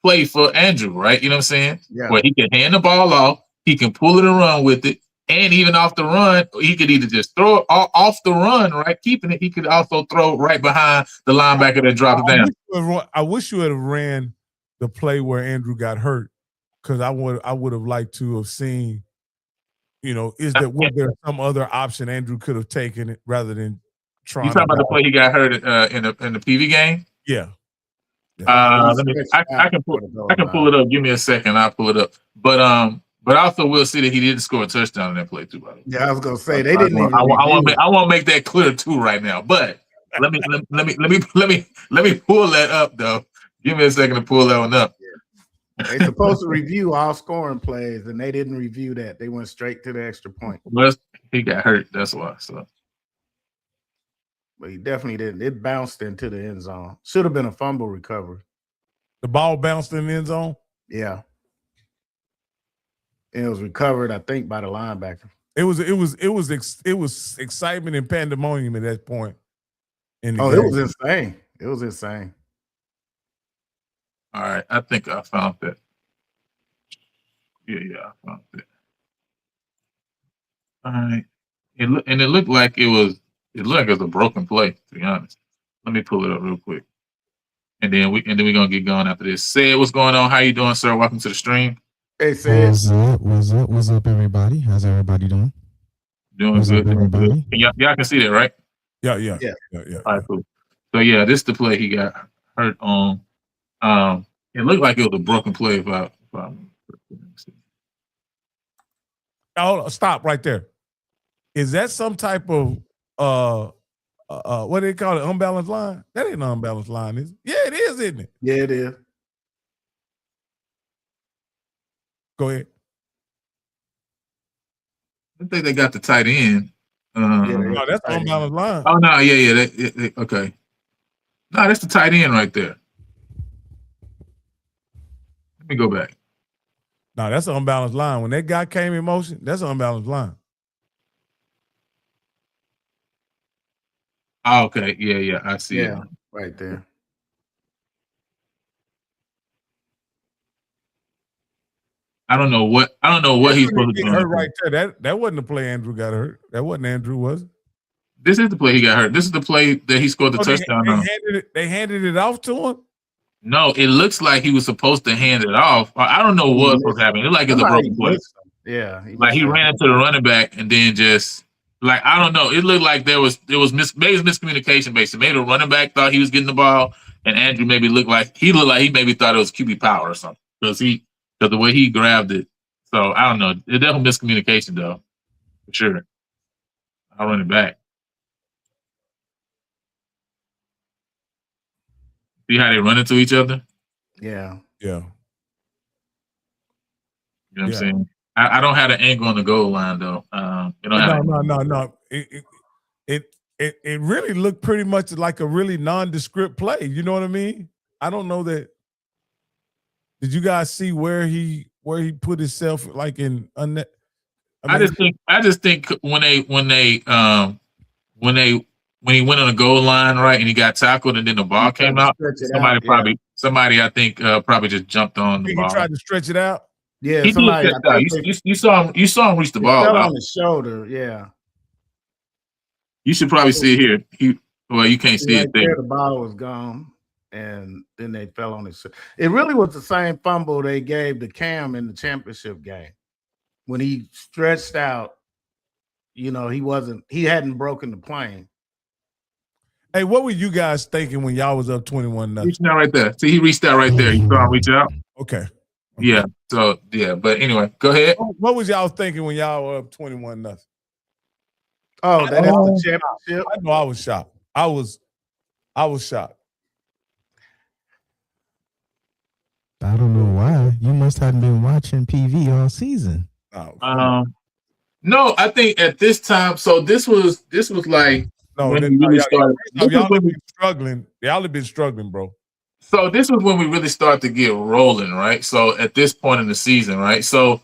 play for Andrew, right? You know what I'm saying? Yeah. Where he can hand the ball off, he can pull it and run with it, and even off the run, he could either just throw it off the run, right? Keeping it, he could also throw right behind the linebacker that drops down. I wish you would have ran the play where Andrew got hurt, because I would have liked to have seen, you know, was there some other option Andrew could have taken it rather than trying. You talking about the play he got hurt in the PV game? Yeah. I can pull it up. Give me a second. I'll pull it up. But also we'll see that he didn't score a touchdown in that play too. By the way. Yeah, I was gonna say they didn't. I want to make that clear too right now. But let me pull that up though. Give me a second to pull that one up. They're supposed to review all scoring plays, and they didn't review that. They went straight to the extra point. Well, he got hurt. That's why. So, but he definitely didn't. It bounced into the end zone. Should have been a fumble recovery. The ball bounced in the end zone? Yeah. And it was recovered, I think, by the linebacker. It was excitement and pandemonium at that point. It was insane. It was insane. All right, I think I found that. Yeah, I found it. All right, it looked like it was a broken play. To be honest, let me pull it up real quick, and then we're gonna get going after this. Say what's going on? How you doing, sir? Welcome to the stream. Hey, Sid. What's up, everybody? How's everybody doing? Doing good. Everybody? Y'all can see that, right? Yeah. All right, cool. So yeah, this is the play he got hurt on. It looked like it was a broken play. Oh, stop right there. Is that some type of what do they call it? Unbalanced line? That ain't an unbalanced line, is it? Yeah, it is, isn't it? Yeah, it is. Go ahead. I think they got the tight end. No, that's the unbalanced line. Oh no, yeah. Okay. No, that's the tight end right there. Let me go back. No, that's an unbalanced line. When that guy came in motion, that's an unbalanced line. Oh, okay. Yeah. I see it. Yeah, right there. I don't know what he's supposed to Get do. hurt right there. That wasn't the play Andrew got hurt. That wasn't Andrew, was it? This is the play he got hurt. This is the play that he scored the touchdown on. They handed it off to him? No, it looks like he was supposed to hand it off. I don't know what was happening. It looked like it's a broken play. Yeah. Like he ran into the running back and then just like I don't know. It looked like maybe it was miscommunication basically. Maybe the running back thought he was getting the ball, and Andrew maybe looked like he maybe thought it was QB power or something because the way he grabbed it. So I don't know. It definitely miscommunication though, for sure. I'll run it back. See how they run into each other? Yeah. Yeah. You know what I'm saying? I don't have the angle on the goal line though. No. It really looked pretty much like a really nondescript play. You know what I mean? I don't know that. Did you guys see where he put himself like in? I just think when he went on the goal line, right, and he got tackled, and then the ball came out. Somebody I think probably just jumped on the ball. He tried to stretch it out. Yeah, he somebody. You saw him reach the ball fell out on his shoulder. Yeah. You should probably see it here. You can't see it there. The ball was gone, and then they fell on his. It really was the same fumble they gave to Cam in the championship game when he stretched out. You know, he hadn't broken the plane. Hey, what were you guys thinking when y'all was up 21-0? Reaching out right there. See, he reached out right there. You saw him reach out. Okay. Yeah. So yeah, but anyway, go ahead. What was y'all thinking when y'all were up 21-0? Oh, that is the championship. I know I was shocked. I was shocked. I don't know why. You must have been watching PV all season. No, I think at this time. So this was like when we really started. Y'all have been struggling. Y'all have been struggling, bro. So this was when we really started to get rolling, right? So at this point in the season, right? So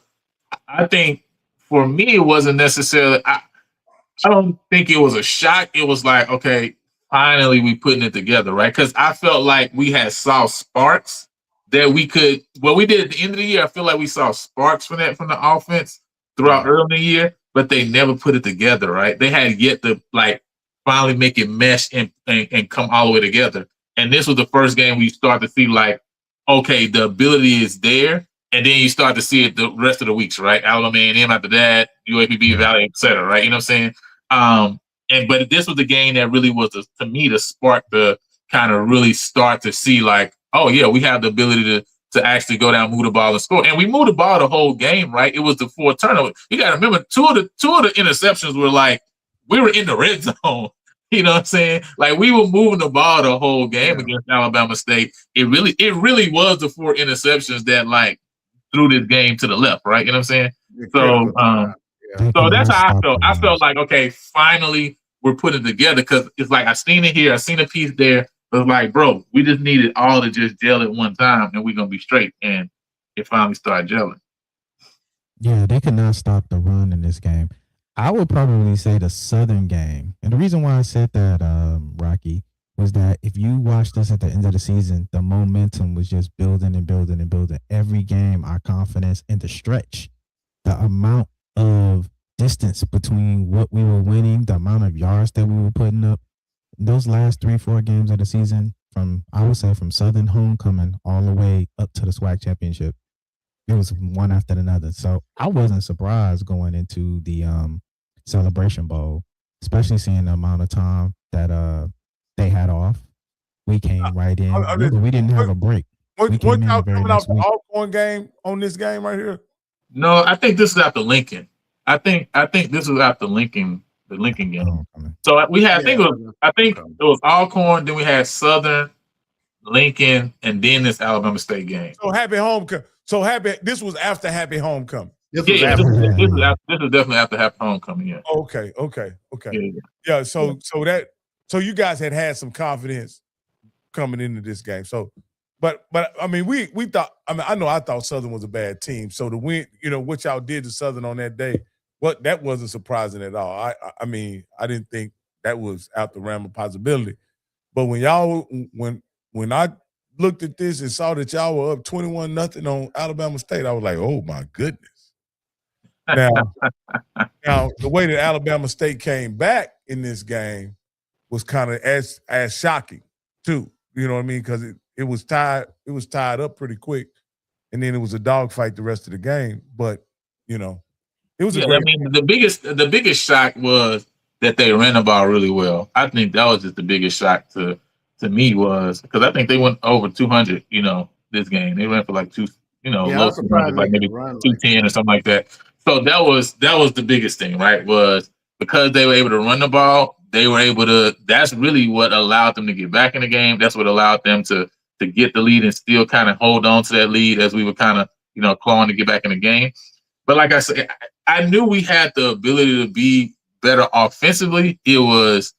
I think for me, it wasn't necessarily. I don't think it was a shock. It was like, okay, finally we putting it together, right? Because I felt like we had saw sparks that we could. What we did at the end of the year, I feel like we saw sparks from the offense throughout early in the year, but they never put it together, right? They had yet to like finally make it mesh and come all the way together. And this was the first game we start to see like, okay, the ability is there, and then you start to see it the rest of the weeks, right? Alabama A&M after that, UAPB Valley, et cetera, right? You know what I'm saying? But this was the game that really was to me the spark to kind of really start to see like, oh yeah, we have the ability to actually go down, move the ball, and score. And we moved the ball the whole game, right? It was the 4 turnovers. You got to remember, two of the interceptions were like we were in the red zone. You know what I'm saying? Like we were moving the ball the whole game against Alabama State. It really was the 4 interceptions that like threw this game to the left, right? You know what I'm saying? So that's how I felt. I felt like, okay, finally we're putting it together because it's like I seen it here, I seen a piece there. But it's like, bro, we just need it all to just gel at one time, and we're gonna be straight. And it finally started gelling. Yeah, they could not stop the run in this game. I would probably say the Southern game. And the reason why I said that, Rocky, was that if you watched this at the end of the season, the momentum was just building and building and building. Every game, our confidence in the stretch, the amount of distance between what we were winning, the amount of yards that we were putting up, those last 3-4 games of the season, from Southern homecoming all the way up to the SWAC championship, it was one after another. So I wasn't surprised going into the Celebration Bowl, especially seeing the amount of time that they had off. We came right in. We didn't have a break. What y'all coming out the Alcorn game on this game right here? No, I think this is after Lincoln. I think this is after Lincoln, the Lincoln game. So we had, I think it was Alcorn, then we had Southern, Lincoln, and then this Alabama State game. So happy homecoming. This was after happy homecoming. This is definitely after happy homecoming. Yeah. Okay. Yeah. So you guys had some confidence coming into this game. So, but I mean, we thought. I mean, I thought Southern was a bad team. So the win, what y'all did to Southern on that day, that wasn't surprising at all. I mean, I didn't think that was out the realm of possibility. But when I looked at this and saw that y'all were up 21-0 on Alabama State, I was like, oh my goodness. Now the way that Alabama State came back in this game was kind of as shocking too. You know what I mean? Because it was tied up pretty quick, and then it was a dogfight the rest of the game. But it was a great. I mean, the biggest shock was that they ran the ball really well. I think that was just the biggest shock to me was because I think they went over 200. This game they ran for like low 200, like maybe 210 or something like that. So that was the biggest thing, right? Was because they were able to run the ball, they were able to. That's really what allowed them to get back in the game. That's what allowed them to get the lead and still kind of hold on to that lead as we were kind of clawing to get back in the game. But like I said, I knew we had the ability to be better offensively. It was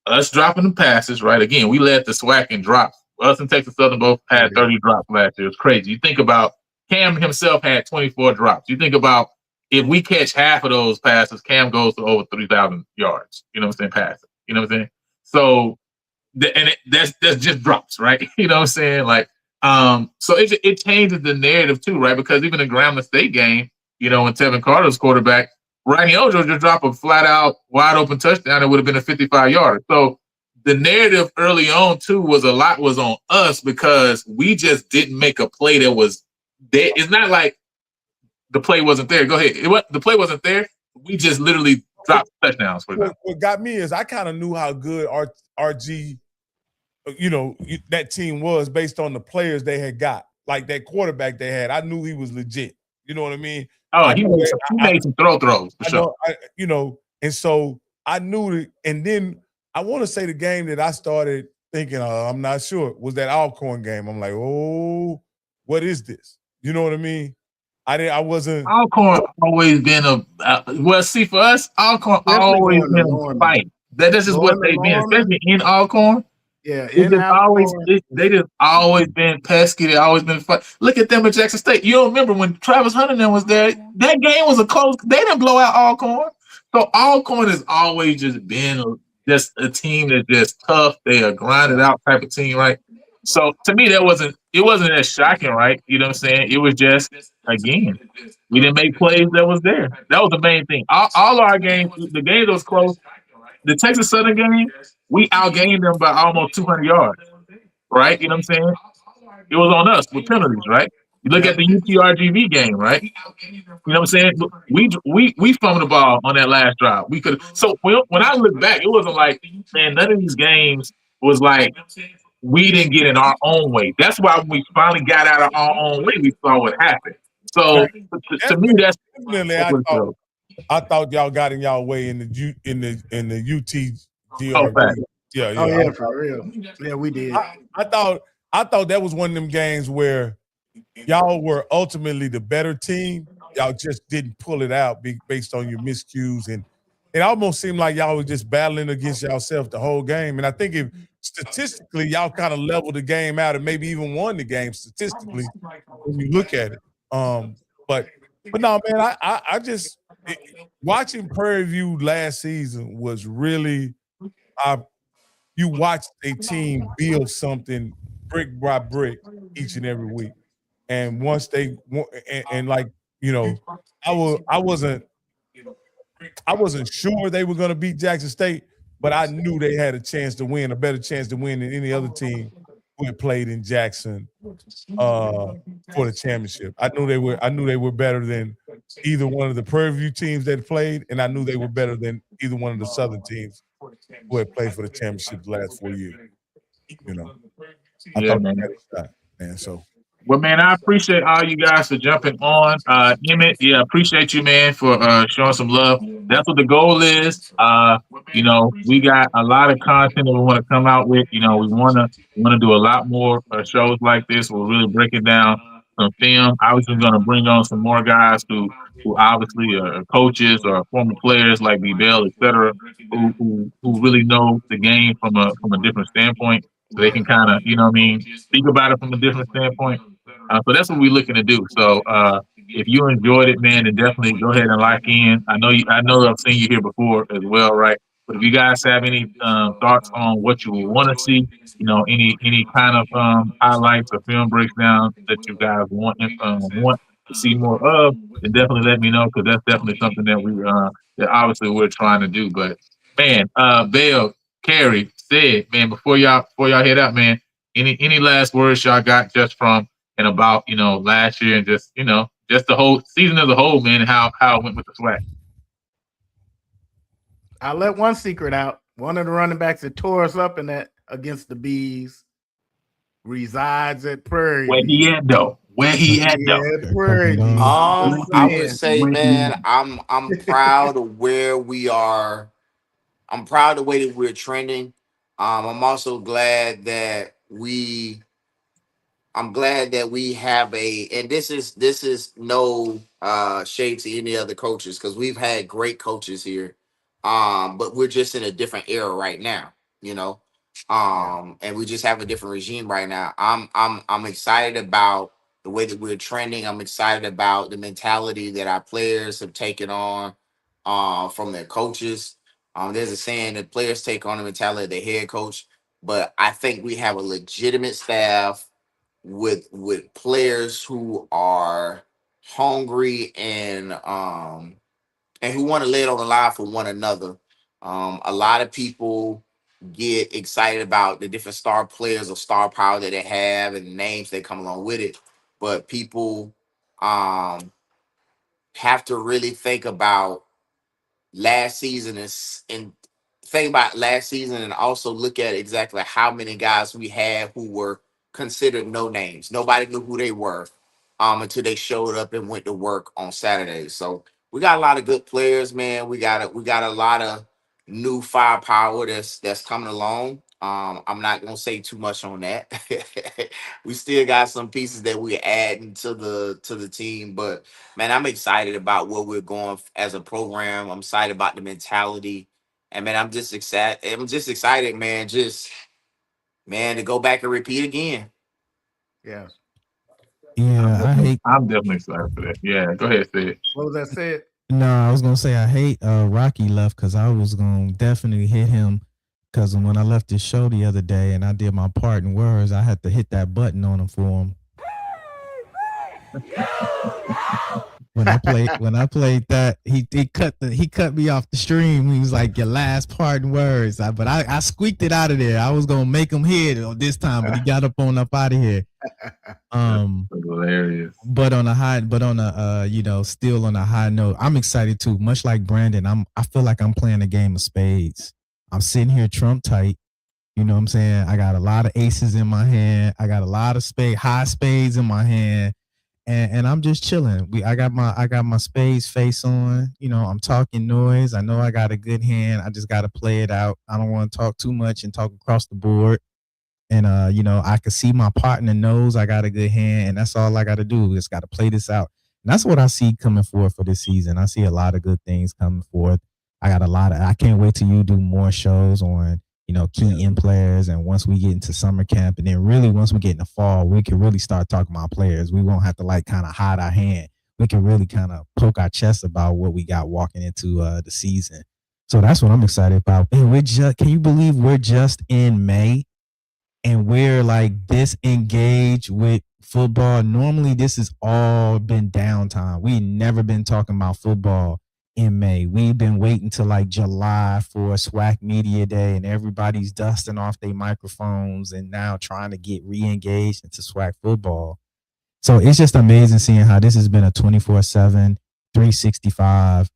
us dropping the passes, right? Again, we led the SWAC in drops. Us and Texas Southern both had 30 drops last year. It's crazy. You think about Cam himself had 24 drops. You think about if we catch half of those passes, Cam goes to over 3,000 yards. You know what I'm saying? Passing. You know what I'm saying? So, that's just drops, right? You know what I'm saying? Like, so it changes the narrative too, right? Because even in Grambling State game, when Tevin Carter's quarterback, Rodney Ojo just dropped a flat out wide open touchdown. It would have been a 55-yarder. So the narrative early on too was on us because we just didn't make a play that was there. It's not like the play wasn't there. Go ahead. The play wasn't there. We just literally dropped touchdowns for them. What got me is I kind of knew how good RG, that team was based on the players they had got. Like that quarterback they had, I knew he was legit. You know what I mean? Oh, he made some throws for sure. And so I knew it. And then I want to say the game that I started thinking, I'm not sure, was that Alcorn game. I'm like, oh, what is this? You know what I mean? I wasn't. Alcorn always been for us, Alcorn always been a fight. That's just what they've been, especially in Alcorn. Yeah, they just always been pesky. They always been fight. Look at them at Jackson State. You don't remember when Travis Huntington was there? That game was a close. They didn't blow out Alcorn. So Alcorn has always just been just a team that's just tough. They are grinded out type of team, right? So to me, it wasn't as shocking, right? You know what I'm saying? It was just, again, we didn't make plays that was there. That was the main thing. All our games, the game that was close, the Texas Southern game, we outgained them by almost 200 yards, right? You know what I'm saying? It was on us with penalties, right? You look at the UTRGV game, right? You know what I'm saying? We fumbled the ball on that last drive. We could. So when I look back, it wasn't like, man, none of these games was like we didn't get in our own way. That's why when we finally got out of our own way, we saw what happened. So to me, that's definitely. I thought y'all got in y'all way in the UTGRV. Yeah, for real. Yeah, we did. I thought that was one of them games where y'all were ultimately the better team. Y'all just didn't pull it out based on your miscues, and it almost seemed like y'all were just battling against yourself the whole game. And I think if statistically y'all kind of leveled the game out and maybe even won the game statistically when you look at it. But no, man, I just watching Prairie View last season was really you watched a team build something brick by brick each and every week. And once they and like, I wasn't sure they were going to beat Jackson State, but I knew they had a chance to win, a better chance to win than any other team who had played in Jackson for the championship. I knew they were better than either one of the Prairie View teams that played, and I knew they were better than either one of the Southern teams who had played for the championship the last 4 years. I thought they had a shot, man. So. Well, man, I appreciate all you guys for jumping on. Emmett, appreciate you, man, for showing some love. That's what the goal is. We got a lot of content that we want to come out with. We want to do a lot more shows like this. We'll really break it down some film. Obviously, we're going to bring on some more guys who obviously are coaches or former players like B. Bell, et cetera, who really know the game from a different standpoint. So they can kind of, speak about it from a different standpoint. So that's what we're looking to do. So if you enjoyed it, man, then definitely go ahead and lock in. I know I've seen you here before as well, right? But if you guys have any thoughts on what you would want to see, any kind of highlights or film breakdown that you guys want to see more of, then definitely let me know, because that's definitely something that that obviously we're trying to do. But man, Bell, Carrie, said, man, before y'all head out, man, any last words y'all got just from and about last year, and just just the whole season as a whole, man, and how it went with the SWAC. I'll let one secret out. One of the running backs that tore us up in that against the Bees resides at Prairie Where View. he at though? Prairie View. I would say, man, I'm proud of where we are. I'm proud of the way that we're trending. I'm also glad that I'm glad that we have and this is no shade to any other coaches, because we've had great coaches here. But we're just in a different era right now, and we just have a different regime right now. I'm excited about the way that we're trending. I'm excited about the mentality that our players have taken on from their coaches. There's a saying that players take on the mentality of their head coach, but I think we have a legitimate staff with players who are hungry and who want to lay it on the line for one another. A lot of people get excited about the different star players or star power that they have and the names that come along with it, but people have to really think about last season and think about last season, and also look at exactly how many guys we had who were considered no names. Nobody knew who they were until they showed up and went to work on Saturdays. So we got a lot of good players, man. We got a lot of new firepower that's coming along. I'm not gonna say too much on that. We still got some pieces that we're adding to the team, but man, I'm excited about where we're going as a program. I'm excited about the mentality, and man, I'm just excited. I'm just excited, man. To go back and repeat again. Yeah. Yeah, I'm definitely excited for that. Yeah, go ahead, say it. What was that said? No, I was gonna say I hate Rocky left, because I was gonna definitely hit him, because when I left this show the other day and I did my part in words, I had to hit that button on him for him. When I played that, he cut me off the stream. He was like, "Your last part in words," but I squeaked it out of there. I was gonna make him hear it this time, but he got up out of here. Hilarious. But on a still on a high note, I'm excited too. Much like Brandon, I feel like I'm playing a game of spades. I'm sitting here Trump tight. You know what I'm saying? I got a lot of aces in my hand. I got a lot of high spades in my hand. And I'm just chilling. I got my spades face on. I'm talking noise. I know I got a good hand. I just gotta play it out. I don't want to talk too much and talk across the board. And I can see my partner knows I got a good hand, and that's all I got to do. Just got to play this out. And that's what I see coming forward for this season. I see a lot of good things coming forth. I can't wait till you do more shows on, key in players. And once we get into summer camp, and then really once we get in the fall, we can really start talking about players. We won't have to kind of hide our hand. We can really kind of poke our chest about what we got walking into the season. So that's what I'm excited about. And can you believe we're just in May? And we're disengaged with football. Normally, this has all been downtime. We never been talking about football in May. We've been waiting till July for SWAC Media Day, and everybody's dusting off their microphones and now trying to get re-engaged into SWAC football. So it's just amazing seeing how this has been a 24/7, 365,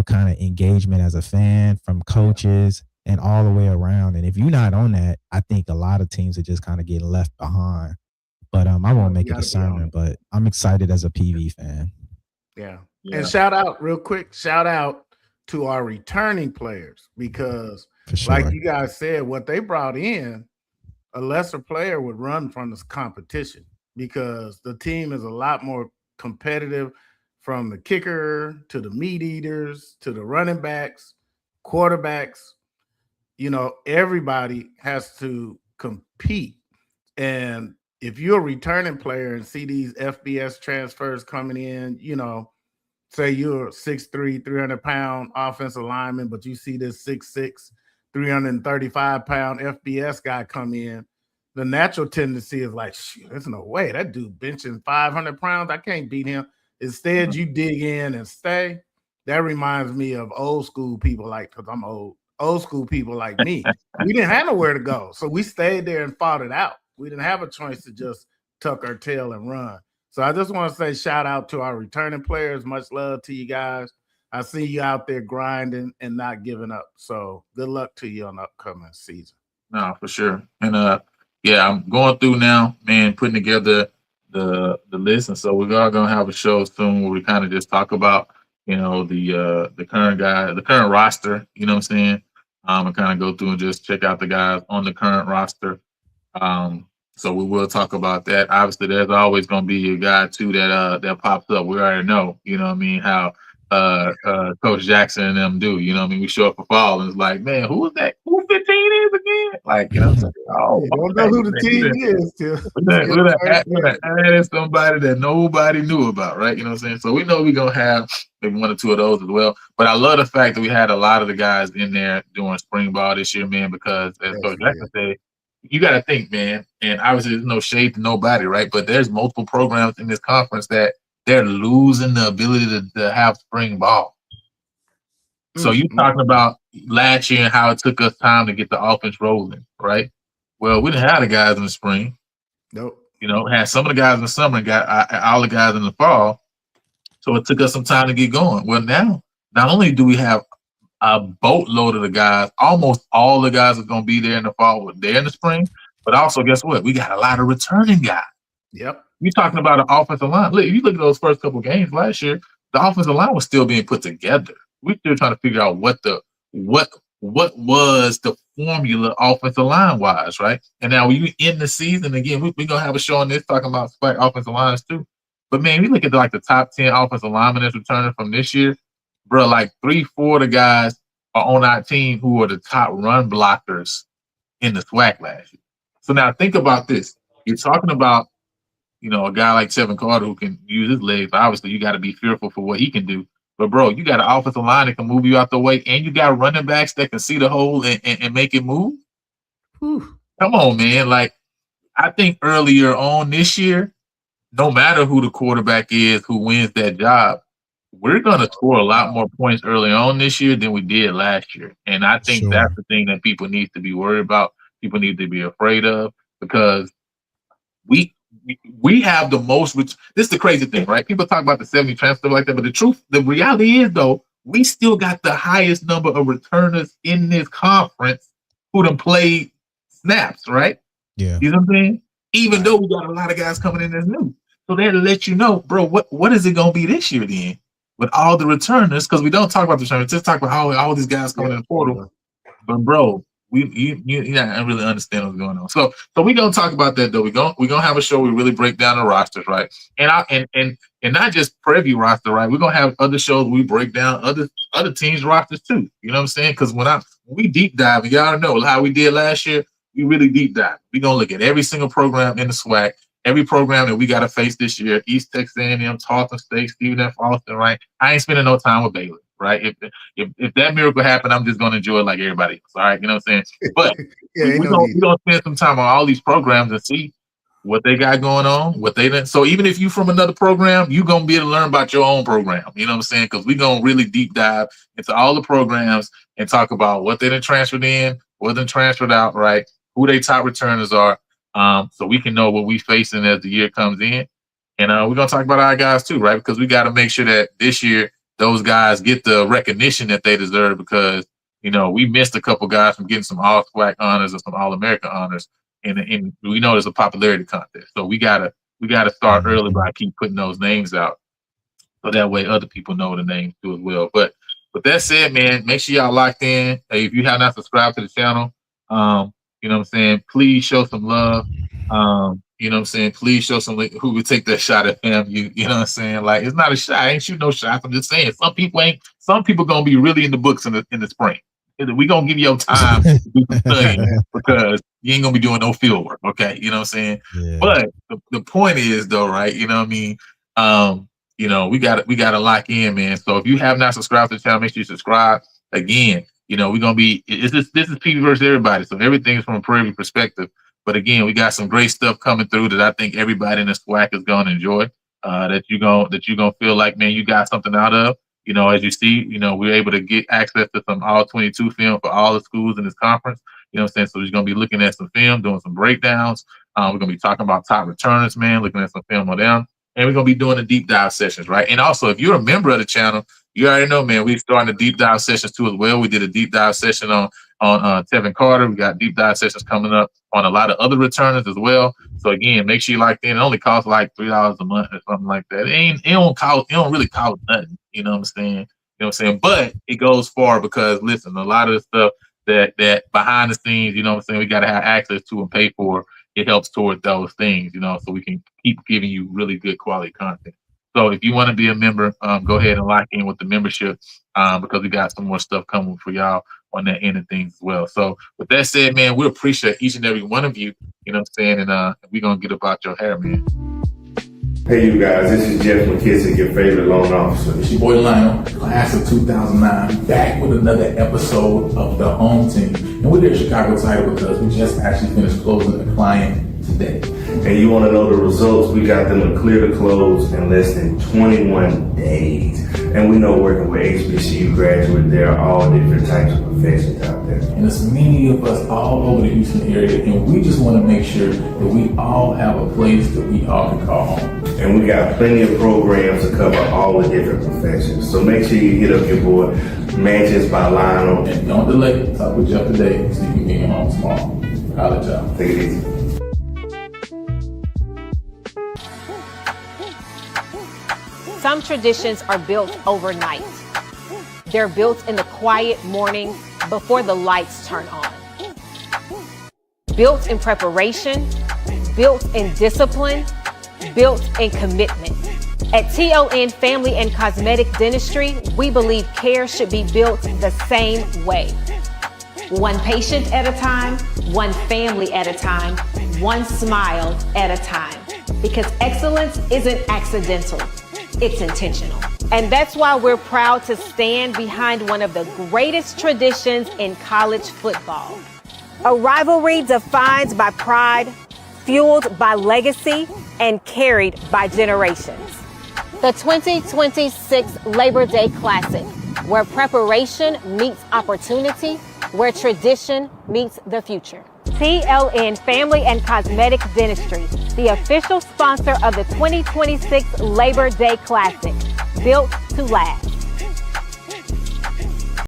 kind of engagement as a fan, from coaches and all the way around. And if you're not on that, I think a lot of teams are just kind of getting left behind. But I won't make it a sermon, but I'm excited as a PV fan. Yeah. And shout out to our returning players, because like you guys said, what they brought in, a lesser player would run from this competition, because the team is a lot more competitive, from the kicker to the meat eaters to the running backs, quarterbacks. Everybody has to compete. And if you're a returning player and see these FBS transfers coming in, say you're 6'3", 300-pound offensive lineman, but you see this 6'6", 335-pound FBS guy come in, the natural tendency is like, shoot, there's no way that dude benching 500 pounds. I can't beat him. Instead, you dig in and stay. That reminds me of old school people, like, because I'm old school people like me. We didn't have nowhere to go, so we stayed there and fought it out. We didn't have a choice to just tuck our tail and run. So I just want to say shout out to our returning players. Much love to you guys. I see you out there grinding and not giving up. So good luck to you on the upcoming season. No, for sure. And yeah, I'm going through now, man, putting together the list. And so we're all gonna have a show soon where we kind of just talk about, you know, the current guy, the current roster, you know what I'm saying? And kind of go through and just check out the guys on the current roster. So we will talk about that. Obviously, there's always going to be a guy too that pops up. We already know, you know what I mean, how Coach Jackson and them do. You know what I mean? We show up for fall and it's like, man, who is that? Who 15 is again? Like, you know, it's like, oh, don't know who the team is. We're adding somebody that nobody knew about, right? You know what I'm saying? So we know we're gonna have maybe one or two of those as well. But I love the fact that we had a lot of the guys in there doing spring ball this year, man, because as Coach Jackson said, you got to think, man, and obviously there's no shade to nobody, right? But there's multiple programs in this conference that they're losing the ability to have spring ball. So you're talking about last year and how it took us time to get the offense rolling, right? Well, we didn't have the guys in the spring. Nope. You know, had some of the guys in the summer and got all the guys in the fall. So it took us some time to get going. Well, now, not only do we have a boatload of the guys, almost all the guys are going to be there in the fall, there in the spring, but also guess what? We got a lot of returning guys. Yep. You're talking about an offensive line. Look, if you look at those first couple games last year, the offensive line was still being put together. We're still trying to figure out what was the formula offensive line wise, right? And now when you end the season again, we're gonna have a show on this talking about SWAC offensive lines too. But man, we look at like the top 10 offensive linemen that's returning from this year, bro. Like 3-4 of the guys are on our team who are the top run blockers in the SWAC last year. So now think about this. You're talking about, you know, a guy like Tevin Carter who can use his legs. Obviously, you got to be fearful for what he can do. But, bro, you got an offensive line that can move you out the way, and you got running backs that can see the hole and make it move. Whew. Come on, man. Like, I think earlier on this year, no matter who the quarterback is, who wins that job, we're going to score a lot more points early on this year than we did last year. And I think that's the thing that people need to be worried about. People need to be afraid of, because we have the most. This is the crazy thing, right? People talk about the 70 transfer like that, but the reality is, though, we still got the highest number of returners in this conference who done played snaps, right? Yeah. You know what I'm saying? Even though we got a lot of guys coming in that's new. So they're to let you know, bro, what is it going to be this year then with all the returners? Because we don't talk about the returners, just talk about how all these guys coming in the portal. But, bro, you don't really understand what's going on. So we're gonna talk about that though. We're gonna have a show where we really break down the rosters, right? And not just preview roster, right? We're gonna have other shows where we break down other teams' rosters too. You know what I'm saying? Because when we deep dive, and y'all know how we did last year, we really deep dive. We're gonna look at every single program in the SWAC, every program that we gotta face this year, East Texas A&M, Tarleton State, Stephen F. Austin, right? I ain't spending no time with Baylor. Right, if that miracle happened, I'm just gonna enjoy it like everybody else. All right, you know what I'm saying? But we're gonna spend some time on all these programs and see what they got going on, what they didn't. So even if you from another program, you're gonna be able to learn about your own program. You know what I'm saying? Because we're gonna really deep dive into all the programs and talk about what they done transferred in, what they transferred out, right? Who their top returners are, so we can know what we facing as the year comes in. And we're gonna talk about our guys too, right? Because we got to make sure that this year those guys get the recognition that they deserve, because, you know, we missed a couple guys from getting some All-SWAC honors and some All-American honors, and we know there's a popularity contest. So we gotta start early by keep putting those names out, so that way other people know the names too as well. But with that said, man, make sure y'all locked in. Hey, if you have not subscribed to the channel, you know what I'm saying, please show some love. You know what I'm saying? Please show some who would take that shot at him. You know what I'm saying? Like, it's not a shot. I ain't shooting no shots. I'm just saying some people gonna be really in the books in the spring. We gonna give you your time to do some studying, because you ain't gonna be doing no field work. Okay. You know what I'm saying? Yeah. But the point is though, right? You know what I mean? you know, we got to lock in, man. So if you have not subscribed to the channel, make sure you subscribe. Again, you know, we're gonna be. This is PV versus everybody, so everything is from a Prairie perspective. But again, we got some great stuff coming through that I think everybody in the SWAC is gonna enjoy. That you're gonna feel like, man, you got something out of. You know, as you see, you know, we're able to get access to some all 22 film for all the schools in this conference. You know what I'm saying? So we're gonna be looking at some film, doing some breakdowns. We're gonna be talking about top returners, man, looking at some film on them. And we're going to be doing the deep dive sessions, right? And also, if you're a member of the channel, you already know, man, we're starting the deep dive sessions too as well. We did a deep dive session on Tevin Carter. We got deep dive sessions coming up on a lot of other returners as well. So again, make sure you lock in. It only costs like $3 a month or something like that. It don't really cost nothing. You know what I'm saying? You know what I'm saying? But it goes far because listen, a lot of the stuff that behind the scenes, you know what I'm saying, we got to have access to and pay for. It helps toward those things, you know, so we can keep giving you really good quality content. So if you want to be a member, go ahead and lock in with the membership because we got some more stuff coming for y'all on that end of things as well. So with that said, man, we appreciate each and every one of you, you know what I'm saying? And we're going to get about your hair, man. Hey, you guys, this is Jeff McKissick, your favorite loan officer. It's your boy Lionel, class of 2009, back with another episode of The Home Team. And we're there at Chicago Title because we just actually finished closing a client today. And you want to know the results? We got them to clear the close in less than 21 days. And we know working with HBCU graduates, there are all different types of professions out there. And there's many of us all over the Houston area, and we just want to make sure that we all have a place that we all can call home. And we got plenty of programs to cover all the different professions. So make sure you hit up your boy, Mansions by Lionel. And don't delay. Talk with Jeff today so you can get him home tomorrow. Holla at y'all. Take it easy. Some traditions are built overnight. They're built in the quiet morning before the lights turn on. Built in preparation, built in discipline, built in commitment. At TON Family and Cosmetic Dentistry, we believe care should be built the same way. One patient at a time, one family at a time, one smile at a time. Because excellence isn't accidental, it's intentional. And that's why we're proud to stand behind one of the greatest traditions in college football. A rivalry defined by pride, fueled by legacy, and carried by generations. The 2026 Labor Day Classic, where preparation meets opportunity, where tradition meets the future. TLN Family and Cosmetic Dentistry, the official sponsor of the 2026 Labor Day Classic, built to last.